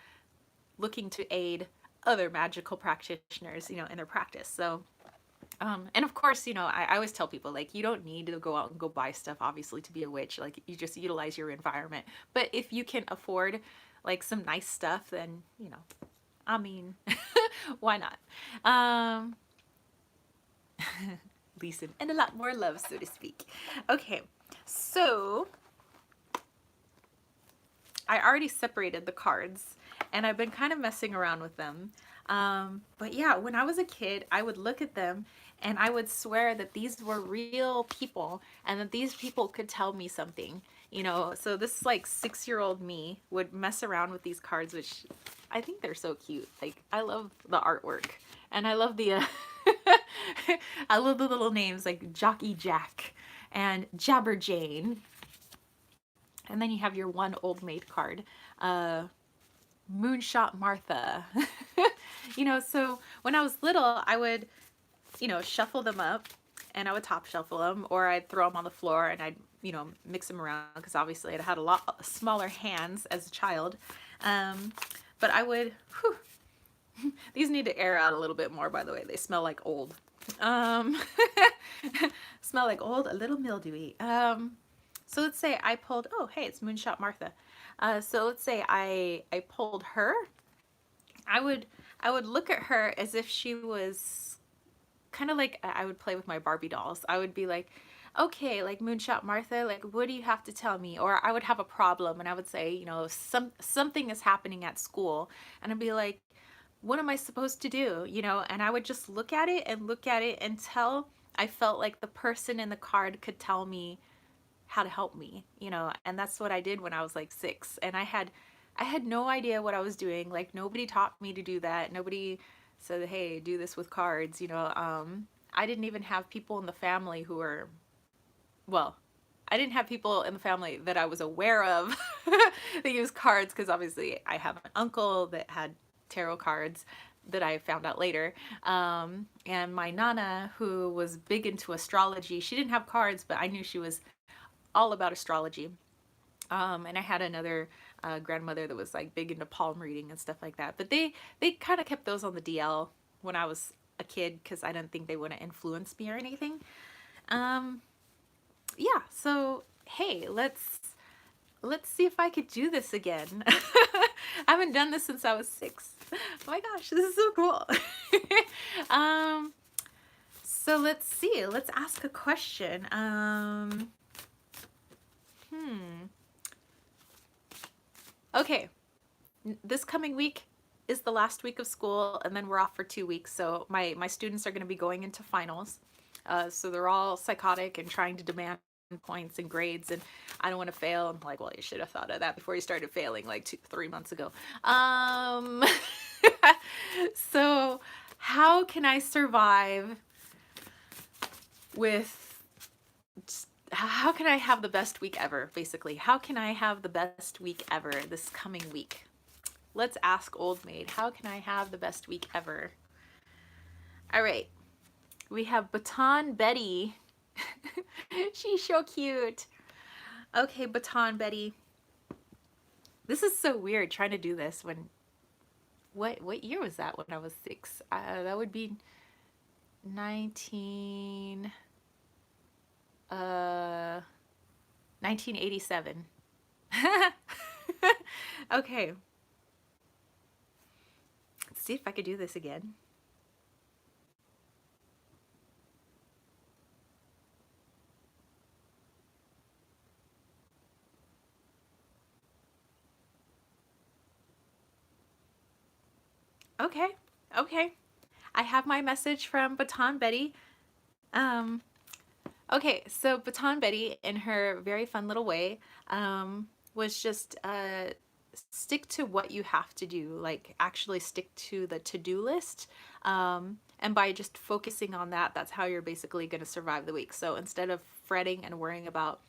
looking to aid other magical practitioners, you know, in their practice. So and of course, you know, I always tell people, like, you don't need to go out and go buy stuff, obviously, to be a witch. Like, you just utilize your environment. But if you can afford, like, some nice stuff, then, you know, I mean, why not? Lisa, and a lot more love, so to speak. Okay, so I already separated the cards, and I've been kind of messing around with them. But yeah, when I was a kid, I would look at them and I would swear that these were real people and that these people could tell me something, you know. So this like 6-year-old me would mess around with these cards, which I think they're so cute. Like, I love the artwork, and I love the I love the little names like Jockey Jack and Jabberjane. And then you have your one Old Maid card, Moonshot Martha. You know, so when I was little, I would, you know, shuffle them up, and I would top shuffle them, or I'd throw them on the floor and I'd, you know, mix them around, because obviously I had a lot smaller hands as a child. But I would, whew, these need to air out a little bit more, by the way. They smell like old. Smell like old, a little mildewy. So let's say I pulled, oh, hey, it's Moonshot Martha. So let's say I pulled her. I would look at her as if she was kind of like I would play with my Barbie dolls. I would be like, okay, like Moonshot Martha, like, what do you have to tell me? Or I would have a problem and I would say, you know, something is happening at school, and I'd be like, what am I supposed to do? You know, and I would just look at it until I felt like the person in the card could tell me how to help me, you know. And that's what I did when I was like 6, and I had no idea what I was doing. Like, nobody taught me to do that. Nobody said, hey, do this with cards, you know. I didn't even have people in the family who were, well, I didn't have people in the family that I was aware of that use cards, because obviously I have an uncle that had tarot cards, that I found out later. And my Nana, who was big into astrology, she didn't have cards, but I knew she was all about astrology. And I had another grandmother that was like big into palm reading and stuff like that. But they kind of kept those on the DL when I was a kid because I didn't think they would influence me or anything. Um, yeah. So hey, let's see if I could do this again. I haven't done this since I was 6. Oh my gosh, this is so cool. um, so let's see. Let's ask a question. Okay, this coming week is the last week of school, and then we're off for 2 weeks. So my students are going to be going into finals. So they're all psychotic and trying to demand points and grades, and I don't want to fail. I'm like, well, you should have thought of that before you started failing like 3 months ago. So how can I survive with how can I have the best week ever, basically? How can I have the best week ever this coming week? Let's ask Old Maid. How can I have the best week ever? All right. We have Baton Betty. She's so cute. Okay, Baton Betty. This is so weird trying to do this when... What year was that when I was 6? That would be 1987. Okay. Let's see if I could do this again. Okay. Okay. I have my message from Baton Betty. Okay, so Baton Betty, in her very fun little way, was just stick to what you have to do, like actually stick to the to-do list. And by just focusing on that, that's how you're basically going to survive the week. So instead of fretting and worrying about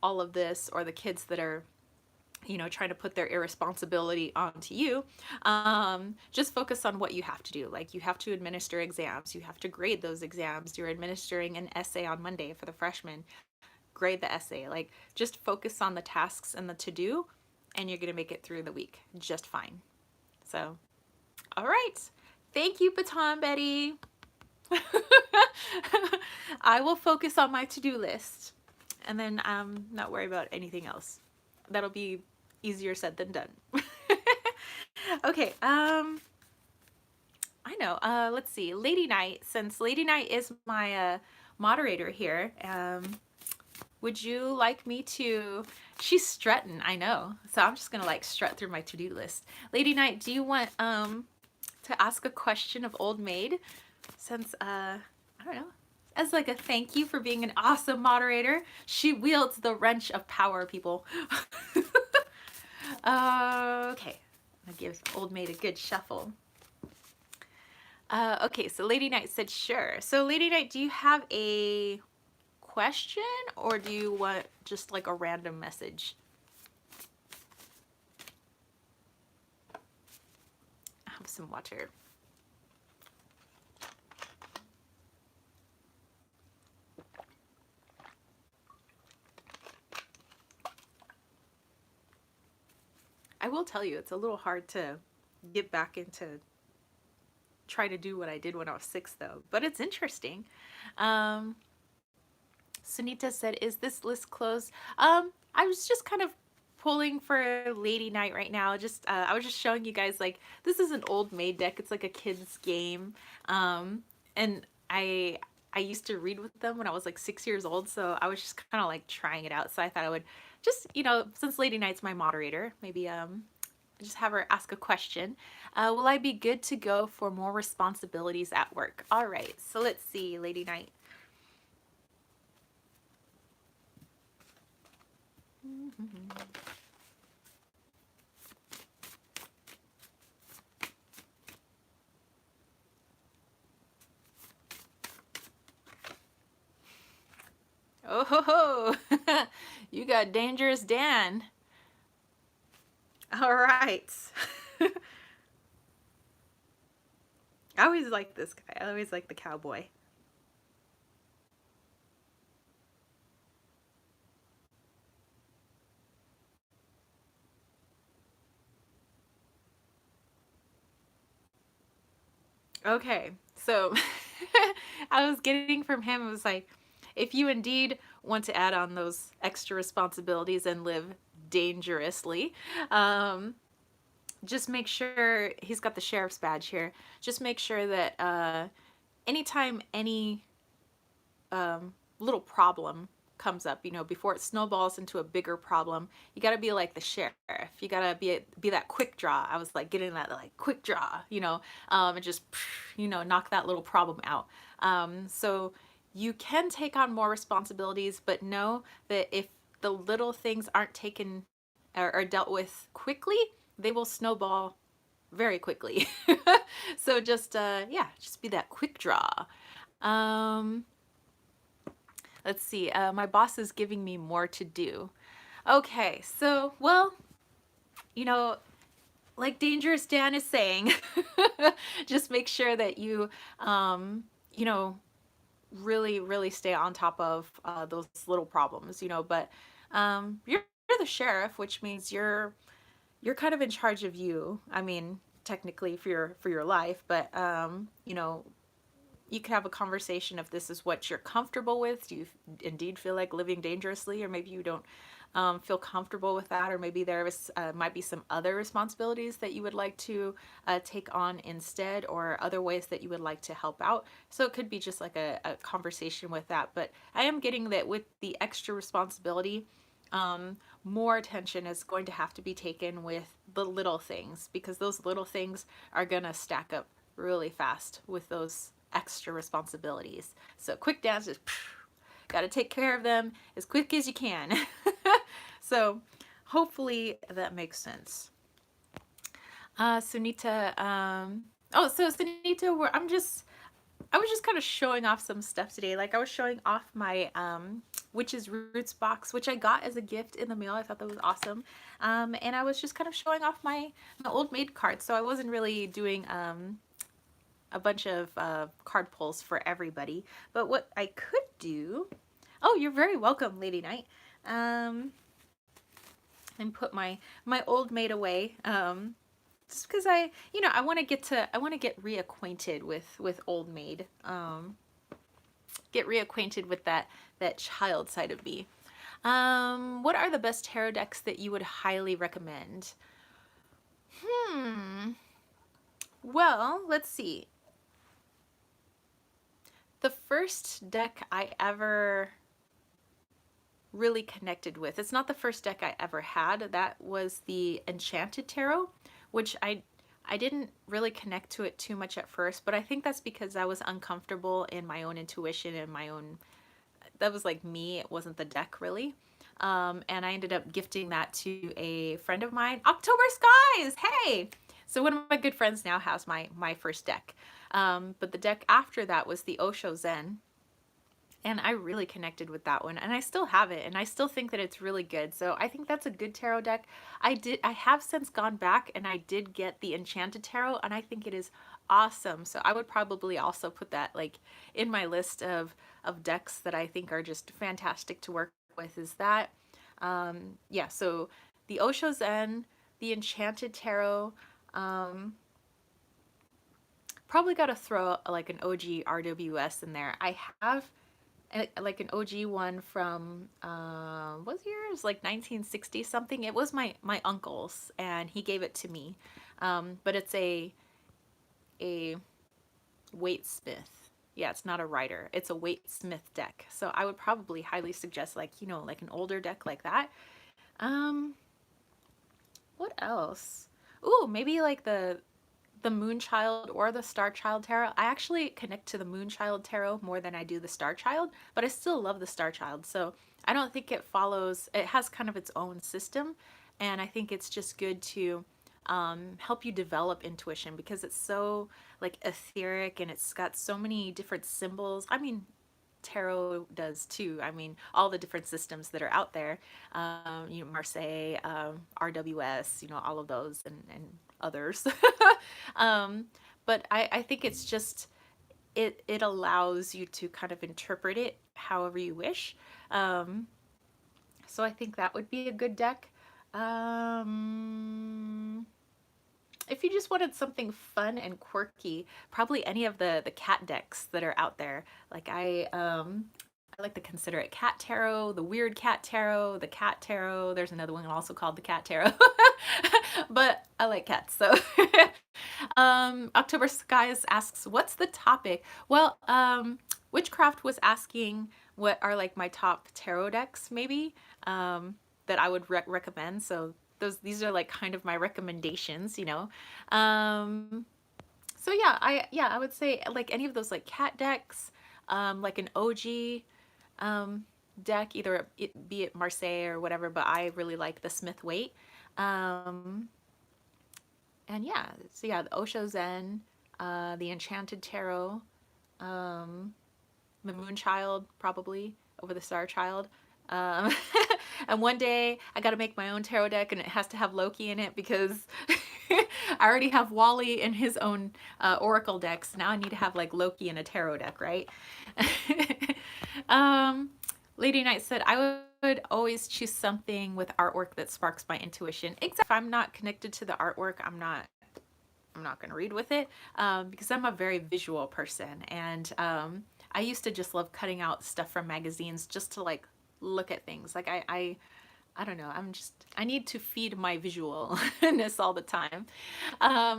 all of this or the kids that are trying to put their irresponsibility onto you, just focus on what you have to do. Like, you have to administer exams, you have to grade those exams, you're administering an essay on Monday for the freshmen, grade the essay. Like, just focus on the tasks and the to-do, and you're gonna make it through the week just fine. So, all right, thank you, Baton Betty. I will focus on my to-do list and then not worry about anything else. That'll be easier said than done. Okay, I know. Let's see. Lady Night, since Lady Night is my moderator here, would you like me to... She's strutting, I know. So I'm just gonna like strut through my to-do list. Lady Night, do you want to ask a question of Old Maid? Since I don't know, as like a thank you for being an awesome moderator. She wields the wrench of power, people. Okay, I'll give Old Maid a good shuffle. Okay, so Lady Night said sure. So Lady Night, do you have a question or do you want just like a random message? I have some water. I will tell you, it's a little hard to get back into try to do what I did when I was 6 though, but it's interesting. Sunita said, is this list closed? I was just kind of pulling for Lady Night right now. Just I was just showing you guys, like, this is an Old Maid deck. It's like a kid's game. And I used to read with them when I was like 6 years old, so I was just kind of like trying it out. So I thought I would just, since Lady Night's my moderator, maybe just have her ask a question. Will I be good to go for more responsibilities at work? All right, so let's see, Lady Night. Oh ho ho! You got Dangerous Dan. All right. I always like this guy. I always like the cowboy. Okay, so I was getting from him, it was like, if you indeed want to add on those extra responsibilities and live dangerously, um, just make sure he's got the sheriff's badge here. Just make sure that anytime any little problem comes up, before it snowballs into a bigger problem, you got to be like the sheriff. You got to be that quick draw. I was like getting that like quick draw, and just knock that little problem out. So you can take on more responsibilities, but know that if the little things aren't taken or dealt with quickly, they will snowball very quickly. So just yeah, just be that quick draw. Um, let's see. My boss is giving me more to do. Okay, so well, you know, like Dangerous Dan is saying, just make sure that you, you know, really, really stay on top of those little problems. But you're the sheriff, which means you're kind of in charge of you. I mean, technically for your life, but you could have a conversation if this is what you're comfortable with. Do you indeed feel like living dangerously, or maybe you don't feel comfortable with that, or maybe there might be some other responsibilities that you would like to take on instead, or other ways that you would like to help out. So it could be just like a conversation with that. But I am getting that with the extra responsibility, more attention is going to have to be taken with the little things, because those little things are going to stack up really fast with those extra responsibilities. So quick dance is got to take care of them as quick as you can. So hopefully that makes sense. Sunita, so Sunita, I was just kind of showing off some stuff today. Like I was showing off my Witch's Roots box, which I got as a gift in the mail. I thought that was awesome. And I was just kind of showing off my old maid cards. So I wasn't really doing a bunch of card pulls for everybody. But what I could do, oh, you're very welcome, Lady Knight. And put my old maid away. Just because I want to get reacquainted with old maid. Get reacquainted with that child side of me. What are the best tarot decks that you would highly recommend? Well, let's see. The first deck I ever really connected with, it's not the first deck I ever had, that was the Enchanted Tarot, which I didn't really connect to it too much at first, but I think that's because I was uncomfortable in my own intuition and that was like me, it wasn't the deck really. And I ended up gifting that to a friend of mine. October Skies, hey! So one of my good friends now has my first deck. But the deck after that was the Osho Zen. And I really connected with that one, and I still have it, and I still think that it's really good. So I think that's a good tarot deck. I have since gone back and I did get the Enchanted Tarot, and I think it is awesome. So I would probably also put that like in my list of decks that I think are just fantastic to work with. Is that yeah, so the Osho Zen, the Enchanted Tarot, probably got to throw like an OG RWS in there. I have like an OG one from what year? It was like 1960 something. It was my uncle's, and he gave it to me. But it's a Waite-Smith. Yeah, it's not a writer. It's a Waite-Smith deck. So I would probably highly suggest like like an older deck like that. Um, what else? Ooh, maybe like the Moonchild or the Star Child Tarot. I actually connect to the Moonchild Tarot more than I do the Star Child, but I still love the Star Child. So I don't think it has kind of its own system. And I think it's just good to help you develop intuition, because it's so like etheric and it's got so many different symbols. I mean, tarot does too. I mean, all the different systems that are out there, Marseille, RWS, all of those and others. um, but I think it's just it allows you to kind of interpret it however you wish. Um, so I think that would be a good deck. Um, if you just wanted something fun and quirky, probably any of the cat decks that are out there. Like I like the Considerate Cat Tarot, the Weird Cat Tarot, the Cat Tarot. There's another one also called the Cat Tarot. But I like cats, so October Skies asks, what's the topic? Well, Witchcraft was asking what are like my top tarot decks, maybe, that I would recommend. So these are like kind of my recommendations, you know. So yeah, I would say like any of those like cat decks, like an OG deck, either be it Marseille or whatever, but I really like the Smith Waite. Um, and yeah, so yeah, the Osho Zen, the Enchanted Tarot, um, the Moon Child, probably over the Star Child. Um, and one day I got to make my own tarot deck, and it has to have Loki in it because I already have Wally in his own Oracle decks. Now I need to have like Loki in a tarot deck, right? um, Lady Knight said, I would always choose something with artwork that sparks my intuition. Except if I'm not connected to the artwork, I'm not going to read with it, because I'm a very visual person, and I used to just love cutting out stuff from magazines just to like look at things. Like I don't know, I need to feed my visualness all the time.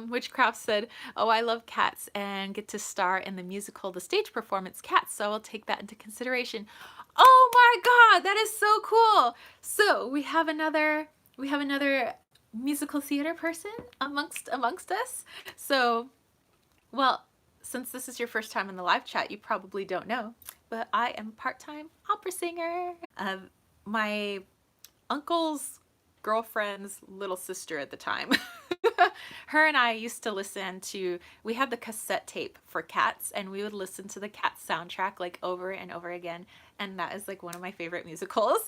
Witchcraft said, oh, I love cats and get to star in the musical, the stage performance Cats, so I'll take that into consideration. Oh my God, that is so cool. So we have another musical theater person amongst us. So, well, since this is your first time in the live chat, you probably don't know, but I am a part-time opera singer. My uncle's girlfriend's little sister at the time. Her and I used to listen to, we had the cassette tape for Cats, and we would listen to the Cats soundtrack like over and over again, and that is like one of my favorite musicals.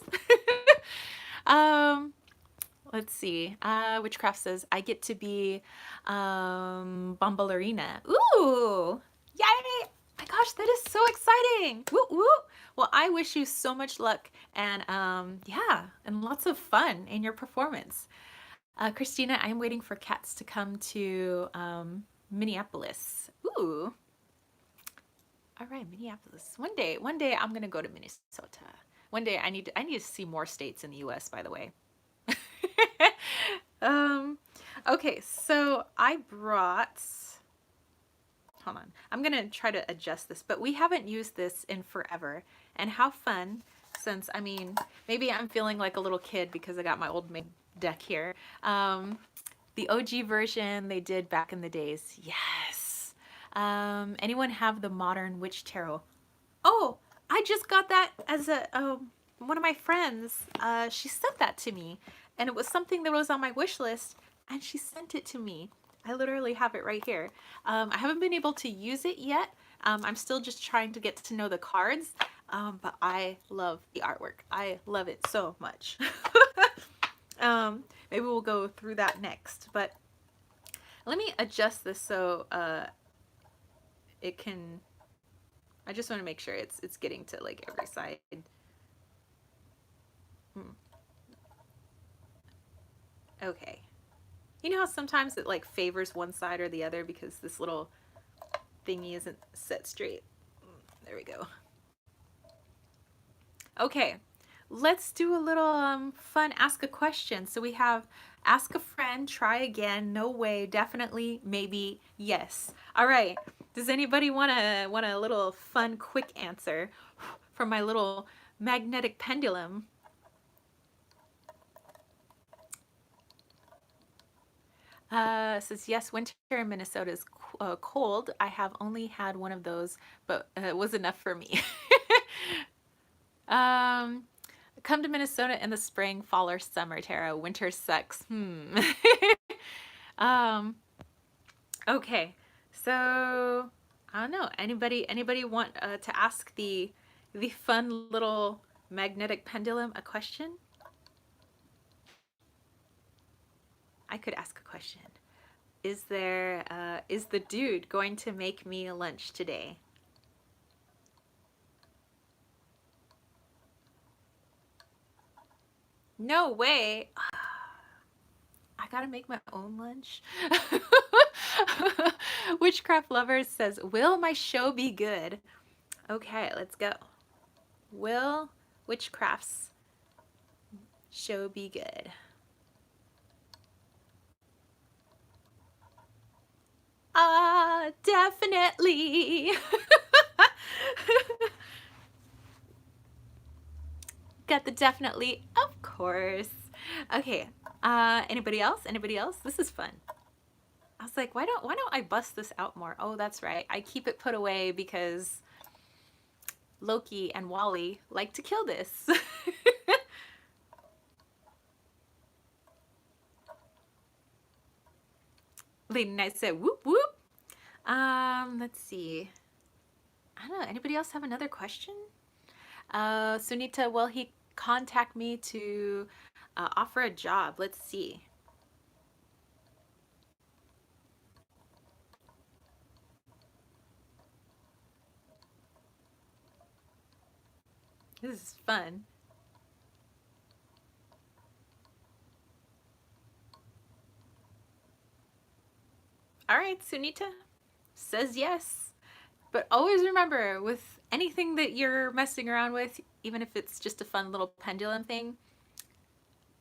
Let's see. Witchcraft says, I get to be Bombalurina. Ooh! Yay! My gosh, that is so exciting! Woo woo! Well, I wish you so much luck and yeah, and lots of fun in your performance. Christina, I'm waiting for Cats to come to Minneapolis. Ooh! All right, Minneapolis. One day I'm gonna go to Minnesota. One day I need to see more states in the U.S. By the way. Okay, so I brought, hold on, I'm gonna try to adjust this, but we haven't used this in forever, and how fun, since, I mean, maybe I'm feeling like a little kid because I got my old maid deck here. The OG version they did back in the days, yes. Anyone have the Modern Witch Tarot? Oh, I just got that as a, one of my friends, she sent that to me, and it was something that was on my wish list, and she sent it to me. I literally have it right here. I haven't been able to use it yet. I'm still just trying to get to know the cards, but I love the artwork. I love it so much. Maybe we'll go through that next, but let me adjust this so it can, I just want to make sure it's getting to like every side. Okay. You know how sometimes it like favors one side or the other because this little thingy isn't set straight? There we go. Okay, let's do a little fun ask a question. So we have ask a friend, try again, no way, definitely, maybe, yes. All right, does anybody want a little fun quick answer from my little magnetic pendulum? Says, yes, winter in Minnesota is cold. I have only had one of those, but it was enough for me. Come to Minnesota in the spring, fall, or summer, Tara. Winter sucks. Okay, so I don't know. Anybody want to ask the fun little magnetic pendulum a question? I could ask a question. is the dude going to make me lunch today? No way. I gotta make my own lunch. Witchcraft Lovers says, will my show be good? Okay, let's go. Will Witchcraft's show be good? Definitely. Got the definitely, of course. Okay, anybody else? Anybody else? This is fun. I was like, why don't I bust this out more? Oh, that's right. I keep it put away because Loki and Wally like to kill this. Lady Night said, whoop whoop. Let's see. I don't know. Anybody else have another question? Sunita, will he contact me to offer a job? Let's see. This is fun. All right, Sunita says yes. But always remember, with anything that you're messing around with, even if it's just a fun little pendulum thing,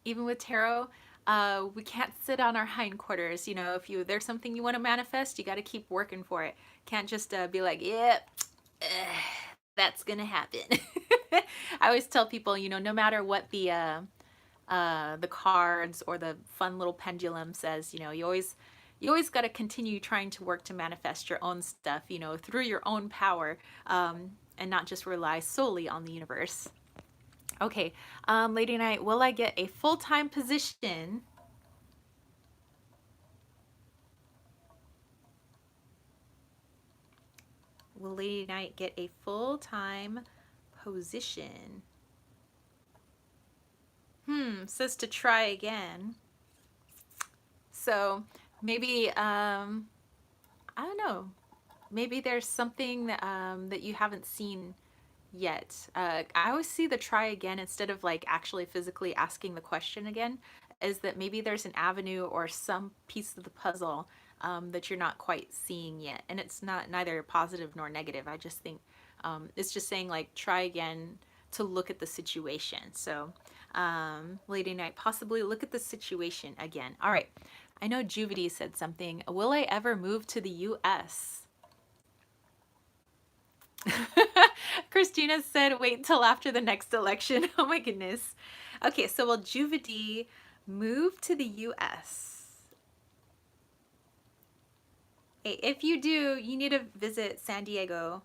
even with tarot, we can't sit on our hindquarters. You know, if there's something you want to manifest, you got to keep working for it. Can't just be like, yep, that's gonna happen. I always tell people, no matter what the cards or the fun little pendulum says, you always got to continue trying to work to manifest your own stuff, through your own power, and not just rely solely on the universe. Okay, Lady Knight, will I get a full-time position? Will Lady Knight get a full-time position? Says to try again. So maybe, I don't know, maybe there's something that you haven't seen yet. I always see the try again instead of like actually physically asking the question again, is that maybe there's an avenue or some piece of the puzzle that you're not quite seeing yet. And it's neither positive nor negative. I just think it's just saying like try again to look at the situation. So Lady Knight, possibly look at the situation again. All right. I know Juvity said something. Will I ever move to the US? Christina said, wait until after the next election. Oh my goodness. Okay, so will Juvity move to the US? Hey, if you do, you need to visit San Diego.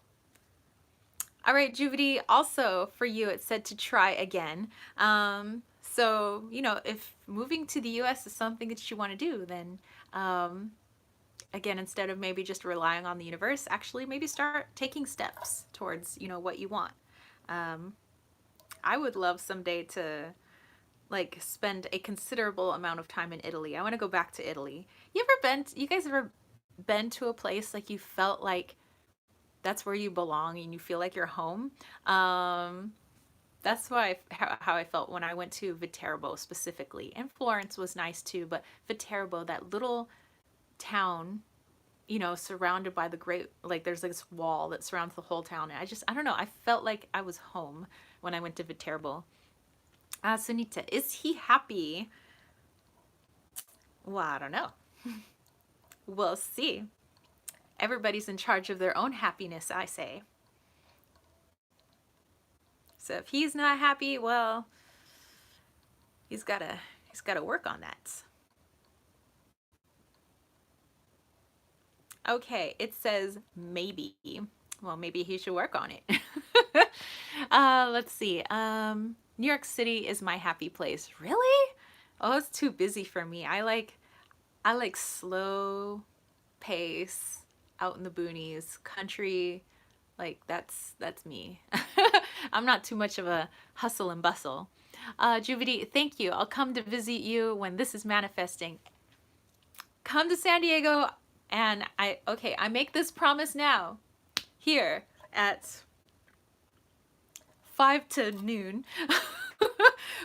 All right, Juvity, also for you, it said to try again. So, if moving to the US is something that you want to do, then again, instead of maybe just relying on the universe, actually maybe start taking steps towards, what you want. I would love someday to like spend a considerable amount of time in Italy. I want to go back to Italy. You guys ever been to a place like you felt like that's where you belong and you feel like you're home? That's how I felt when I went to Viterbo specifically. And Florence was nice too, but Viterbo, that little town, surrounded by the great, like there's like this wall that surrounds the whole town. And I don't know, I felt like I was home when I went to Viterbo. Sunita, is he happy? Well, I don't know. We'll see. Everybody's in charge of their own happiness, I say. So if he's not happy, well, he's gotta work on that. Okay, it says maybe. Well, maybe he should work on it. Let's see. New York City is my happy place. Really? Oh, it's too busy for me. I like slow pace, out in the boonies, country. Like that's me. I'm not too much of a hustle and bustle. Juvity, thank you. I'll come to visit you when this is manifesting. come to San Diego, and I make this promise now, here at 5 to noon,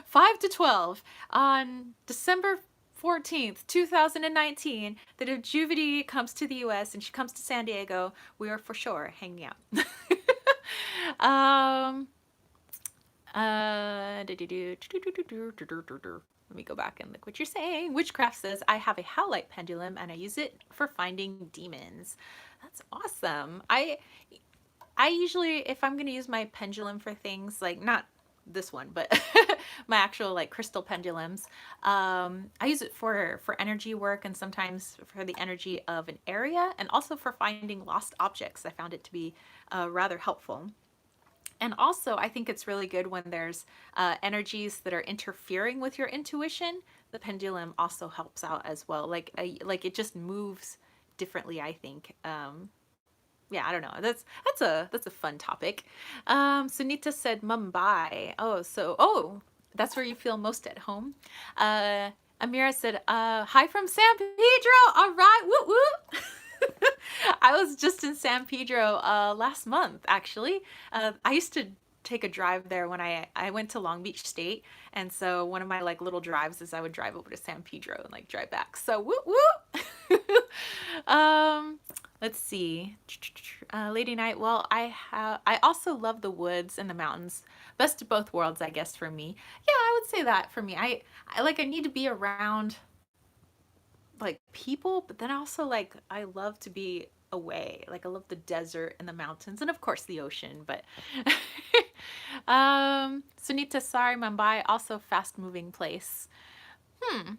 5 to 12 on December 14th, 2019, that if Juvity comes to the US and she comes to San Diego, we are for sure hanging out. um, let me go back and look what you're saying. Witchcraft says, I have a howlite pendulum and I use it for finding demons. That's awesome. I usually, if I'm going to use my pendulum for things, like not this one, but my actual like crystal pendulums, I use it for energy work and sometimes for the energy of an area and also for finding lost objects. I found it to be rather helpful. And also, I think it's really good when there's energies that are interfering with your intuition. The pendulum also helps out as well. Like it just moves differently, I think. Yeah, I don't know. That's a fun topic. Sunita said Mumbai. That's where you feel most at home. Amira said, hi from San Pedro. All right, whoop whoop. I was just in San Pedro last month, actually. I used to take a drive there when I went to Long Beach State, and so one of my like little drives is I would drive over to San Pedro and like drive back. So whoop whoop. Let's see, Lady Night. Well, I also love the woods and the mountains. Best of both worlds, I guess, for me. Yeah, I would say that for me. I need to be around like people, but then also like I love to be away. Like I love the desert and the mountains and of course the ocean, but Sunita, sorry, Mumbai, also fast moving place. Hmm.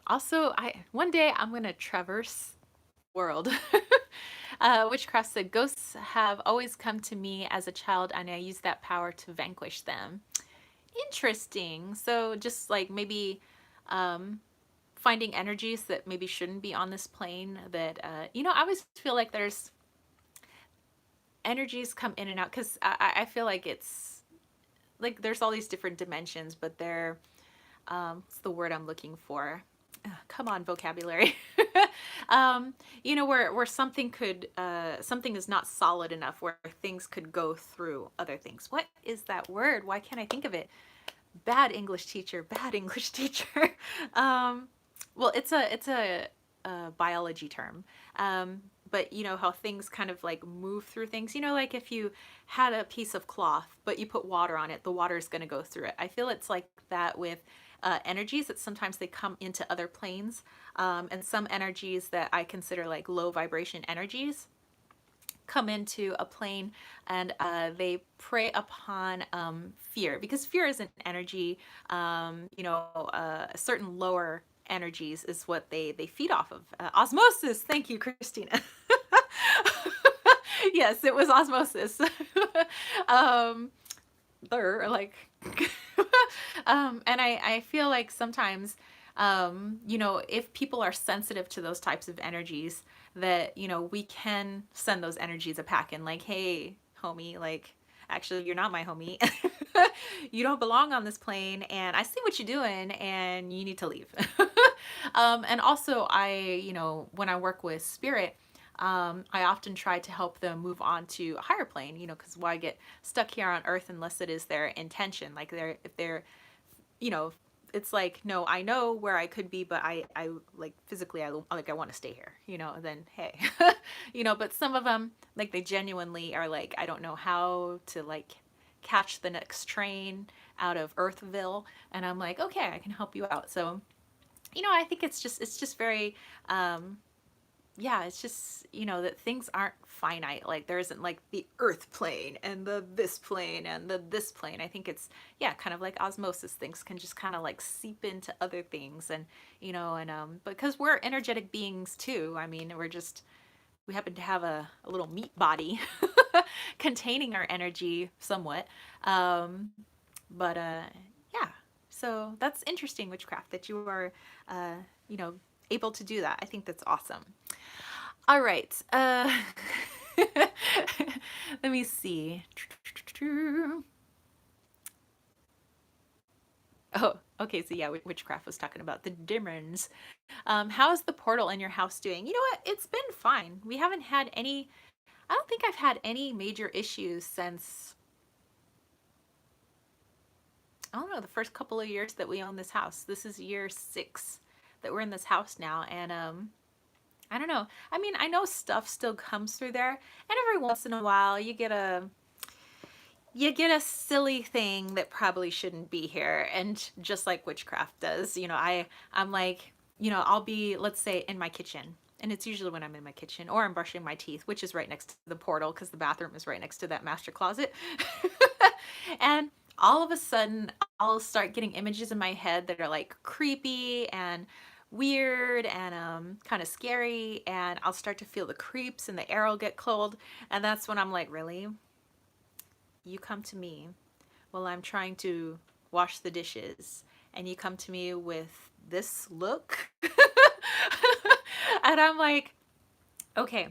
Also I one day I'm gonna traverse world. Witchcraft said ghosts have always come to me as a child and I use that power to vanquish them. Interesting. So just like maybe finding energies that maybe shouldn't be on this plane that I always feel like there's energies come in and out because I feel like it's like there's all these different dimensions, but they're what's the word I'm looking for? Come on, vocabulary. Where something could something is not solid enough where things could go through other things. What is that word? Why can't I think of it? Bad English teacher, bad English teacher. Well, it's a biology term. But you know how things kind of like move through things. You know, like if you had a piece of cloth, but you put water on it, the water is going to go through it. I feel it's like that with energies that sometimes they come into other planes, and some energies that I consider like low vibration energies come into a plane and they prey upon fear because fear is an energy. Certain lower energies is what they feed off of. Osmosis. Thank you, Christina. Yes, it was osmosis. um, they're like, and I feel like sometimes, if people are sensitive to those types of energies, that, we can send those energies a pack and like, hey, homie, like, actually, you're not my homie. You don't belong on this plane, and I see what you're doing, and you need to leave. And also, when I work with spirit, I often try to help them move on to a higher plane, because why get stuck here on earth unless it is their intention? Like if they're, you know, it's like, no, I know where I could be, but I like physically, I want to stay here, then hey, but some of them, like they genuinely are like, I don't know how to like catch the next train out of Earthville. And I'm like, okay, I can help you out. So, I think it's just very, yeah, it's just, that things aren't finite. Like there isn't like the earth plane and the this plane and the this plane. I think it's, yeah, kind of like osmosis. Things can just kind of like seep into other things. And, because we're energetic beings too. I mean, we happen to have a little meat body containing our energy somewhat. But yeah, so that's interesting, witchcraft, that you are, able to do that. I think that's awesome. All right. Let me see. Oh, okay. So yeah, witchcraft was talking about the demons. How's the portal in your house doing? You know what? It's been fine. We haven't had any, I don't think I've had any major issues since, I don't know, the first couple of years that we own this house. This is year 6 that we're in this house now. And I don't know. I mean, I know stuff still comes through there. And every once in a while you get a silly thing that probably shouldn't be here. And just like witchcraft does, you know, I'm like, you know, I'll be, let's say, in my kitchen. And it's usually when I'm in my kitchen or I'm brushing my teeth, which is right next to the portal because the bathroom is right next to that master closet. And all of a sudden, I'll start getting images in my head that are like creepy and weird and kind of scary. And I'll start to feel the creeps and the air will get cold. And that's when I'm like, really? You come to me while I'm trying to wash the dishes and you come to me with this look? And I'm like, okay,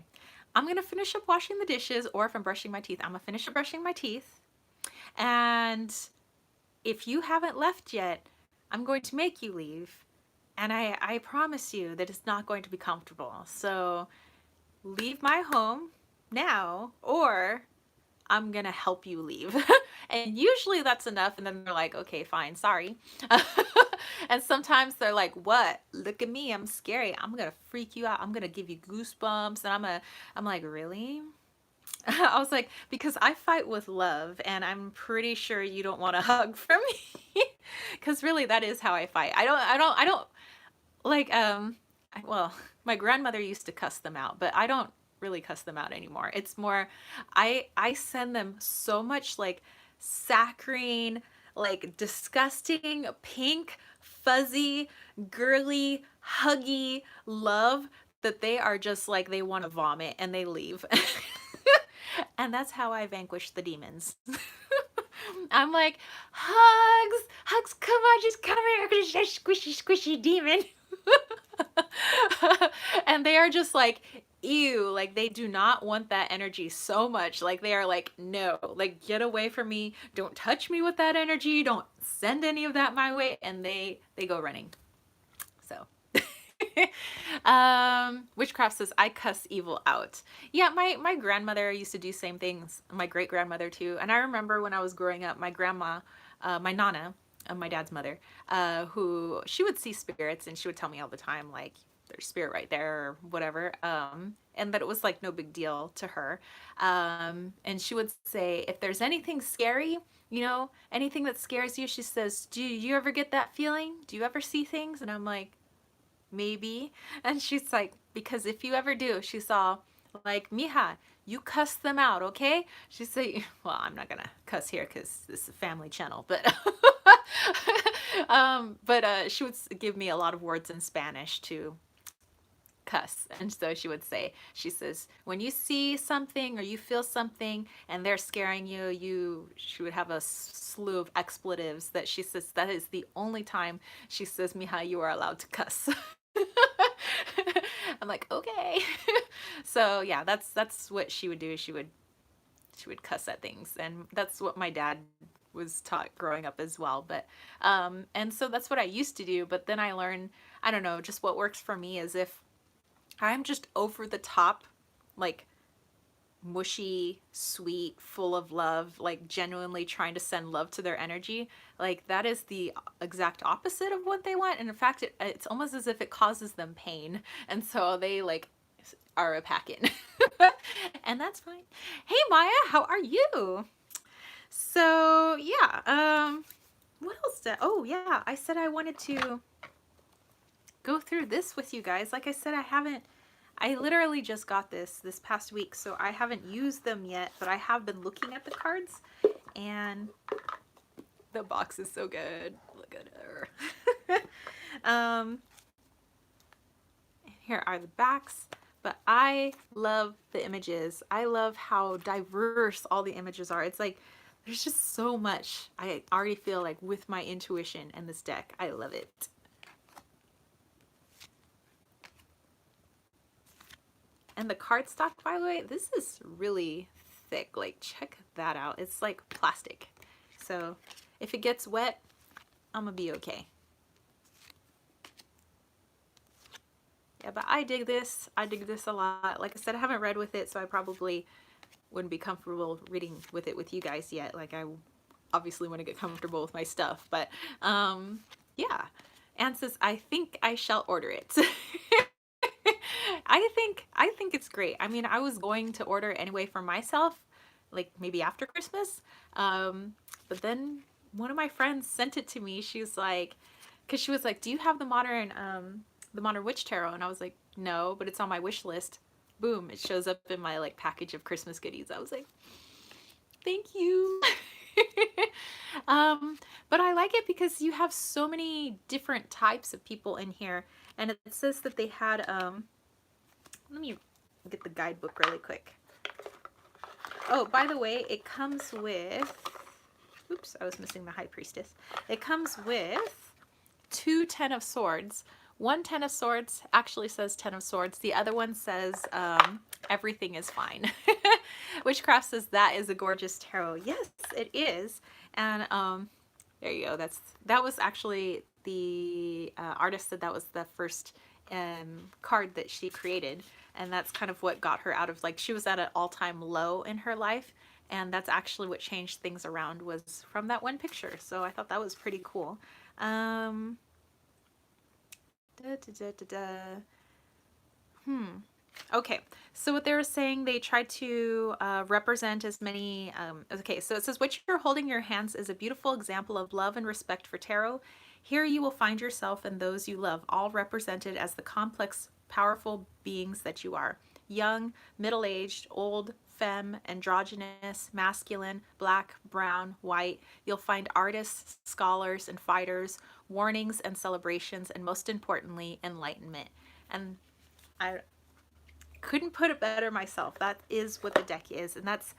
I'm gonna finish up washing the dishes, or if I'm brushing my teeth, I'm gonna finish up brushing my teeth. And if you haven't left yet, I'm going to make you leave. And I promise you that it's not going to be comfortable. So leave my home now, or I'm gonna help you leave. And usually that's enough. And then they're like, okay, fine, sorry. And sometimes they're like, what? Look at me, I'm scary. I'm gonna freak you out. I'm gonna give you goosebumps. And I'm like, really? I was like, because I fight with love, and I'm pretty sure you don't want a hug from me. Because really, that is how I fight. I don't like, well, my grandmother used to cuss them out, but I don't really cuss them out anymore. It's more, I send them so much like saccharine, like disgusting, pink, fuzzy, girly, huggy love that they are just like, they want to vomit and they leave. And that's how I vanquish the demons. I'm like, hugs, come on, just come here, squishy, squishy demon. And they are just like, ew, like they do not want that energy so much. Like they are like, no, like get away from me. Don't touch me with that energy. Don't send any of that my way. And they go running. So witchcraft says I cuss evil out. Yeah, my grandmother used to do same things. My great grandmother too. And I remember when I was growing up, my grandma, my nana, my dad's mother, who she would see spirits and she would tell me all the time, like, there's spirit right there or whatever. And that it was like no big deal to her. And she would say, if there's anything scary, you know, anything that scares you, she says, do you ever get that feeling? Do you ever see things? And I'm like, maybe. And she's like, because if you ever do, she saw, like, mija, you cuss them out, okay? She said, well, I'm not gonna cuss here because this is a family channel, but she would give me a lot of words in Spanish to cuss. And so she would say, she says, when you see something or you feel something and they're scaring you, she would have a slew of expletives that she says that is the only time she says, mija, you are allowed to cuss. I'm like, okay. So yeah, that's what she would do. She would cuss at things, and that's what my dad was taught growing up as well. But and so that's what I used to do. But then I learned, I don't know, just what works for me is if I'm just over the top, like mushy, sweet, full of love, like genuinely trying to send love to their energy, like that is the exact opposite of what they want. And in fact, it's almost as if it causes them pain. And so they like are a pack-in. And that's fine. Hey Maya, how are you? So yeah, what else did, oh yeah, I said I wanted to go through this with you guys. Like I said, I literally just got this past week, so I haven't used them yet, but I have been looking at the cards, and the box is so good. Look at her. Here are the backs, but I love the images. I love how diverse all the images are. It's like, there's just so much. I already feel like with my intuition and this deck, I love it. And the cardstock, by the way, this is really thick. Like, check that out. It's like plastic. So if it gets wet, I'm gonna be okay. Yeah, but I dig this. I dig this a lot. Like I said, I haven't read with it, so I probably wouldn't be comfortable reading with it with you guys yet. Like I obviously want to get comfortable with my stuff, but yeah. Anne says, I think I shall order it. I think it's great. I mean, I was going to order anyway for myself, like maybe after Christmas. But then one of my friends sent it to me. She's like, because she was like, "Do you have the Modern Witch Tarot?" And I was like, "No, but it's on my wish list." Boom! It shows up in my like package of Christmas goodies. I was like, "Thank you." But I like it because you have so many different types of people in here, and it says that they had let me get the guidebook really quick. Oh, by the way, it comes with, oops, I was missing the High Priestess. It comes with two Ten of Swords. One Ten of Swords actually says Ten of Swords. The other one says everything is fine. Witchcraft says that is a gorgeous tarot. Yes, it is. And there you go. That was actually the artist said that was the first card that she created, and that's kind of what got her out of, like, she was at an all-time low in her life, and that's actually what changed things around, was from that one picture. So I thought that was pretty cool. Da, da, da, da, da. Okay, so what they were saying, they tried to represent as many, okay, so it says, what you're holding in your hands is a beautiful example of love and respect for tarot. Here you will find yourself and those you love, all represented as the complex, powerful beings that you are. Young, middle-aged, old, femme, androgynous, masculine, black, brown, white. You'll find artists, scholars, and fighters, warnings and celebrations, and most importantly, enlightenment. And I couldn't put it better myself. That is what the deck is, and that's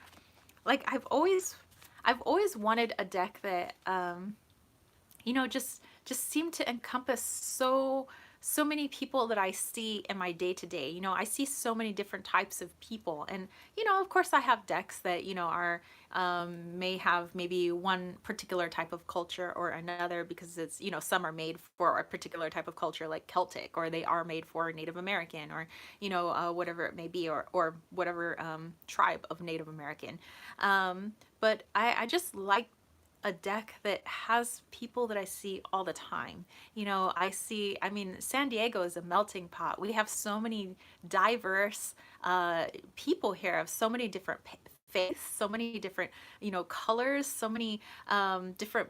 like I've always wanted a deck that you know, just seemed to encompass so many people that I see in my day to day. You know, I see so many different types of people, and you know, of course, I have decks that, you know, are may have maybe one particular type of culture or another, because it's, you know, some are made for a particular type of culture like Celtic, or they are made for Native American, or you know, whatever it may be, or whatever tribe of Native American. But I just like a deck that has people that I see all the time. You know, I mean, San Diego is a melting pot. We have so many diverse people here of so many different faiths, so many different, you know, colors, so many different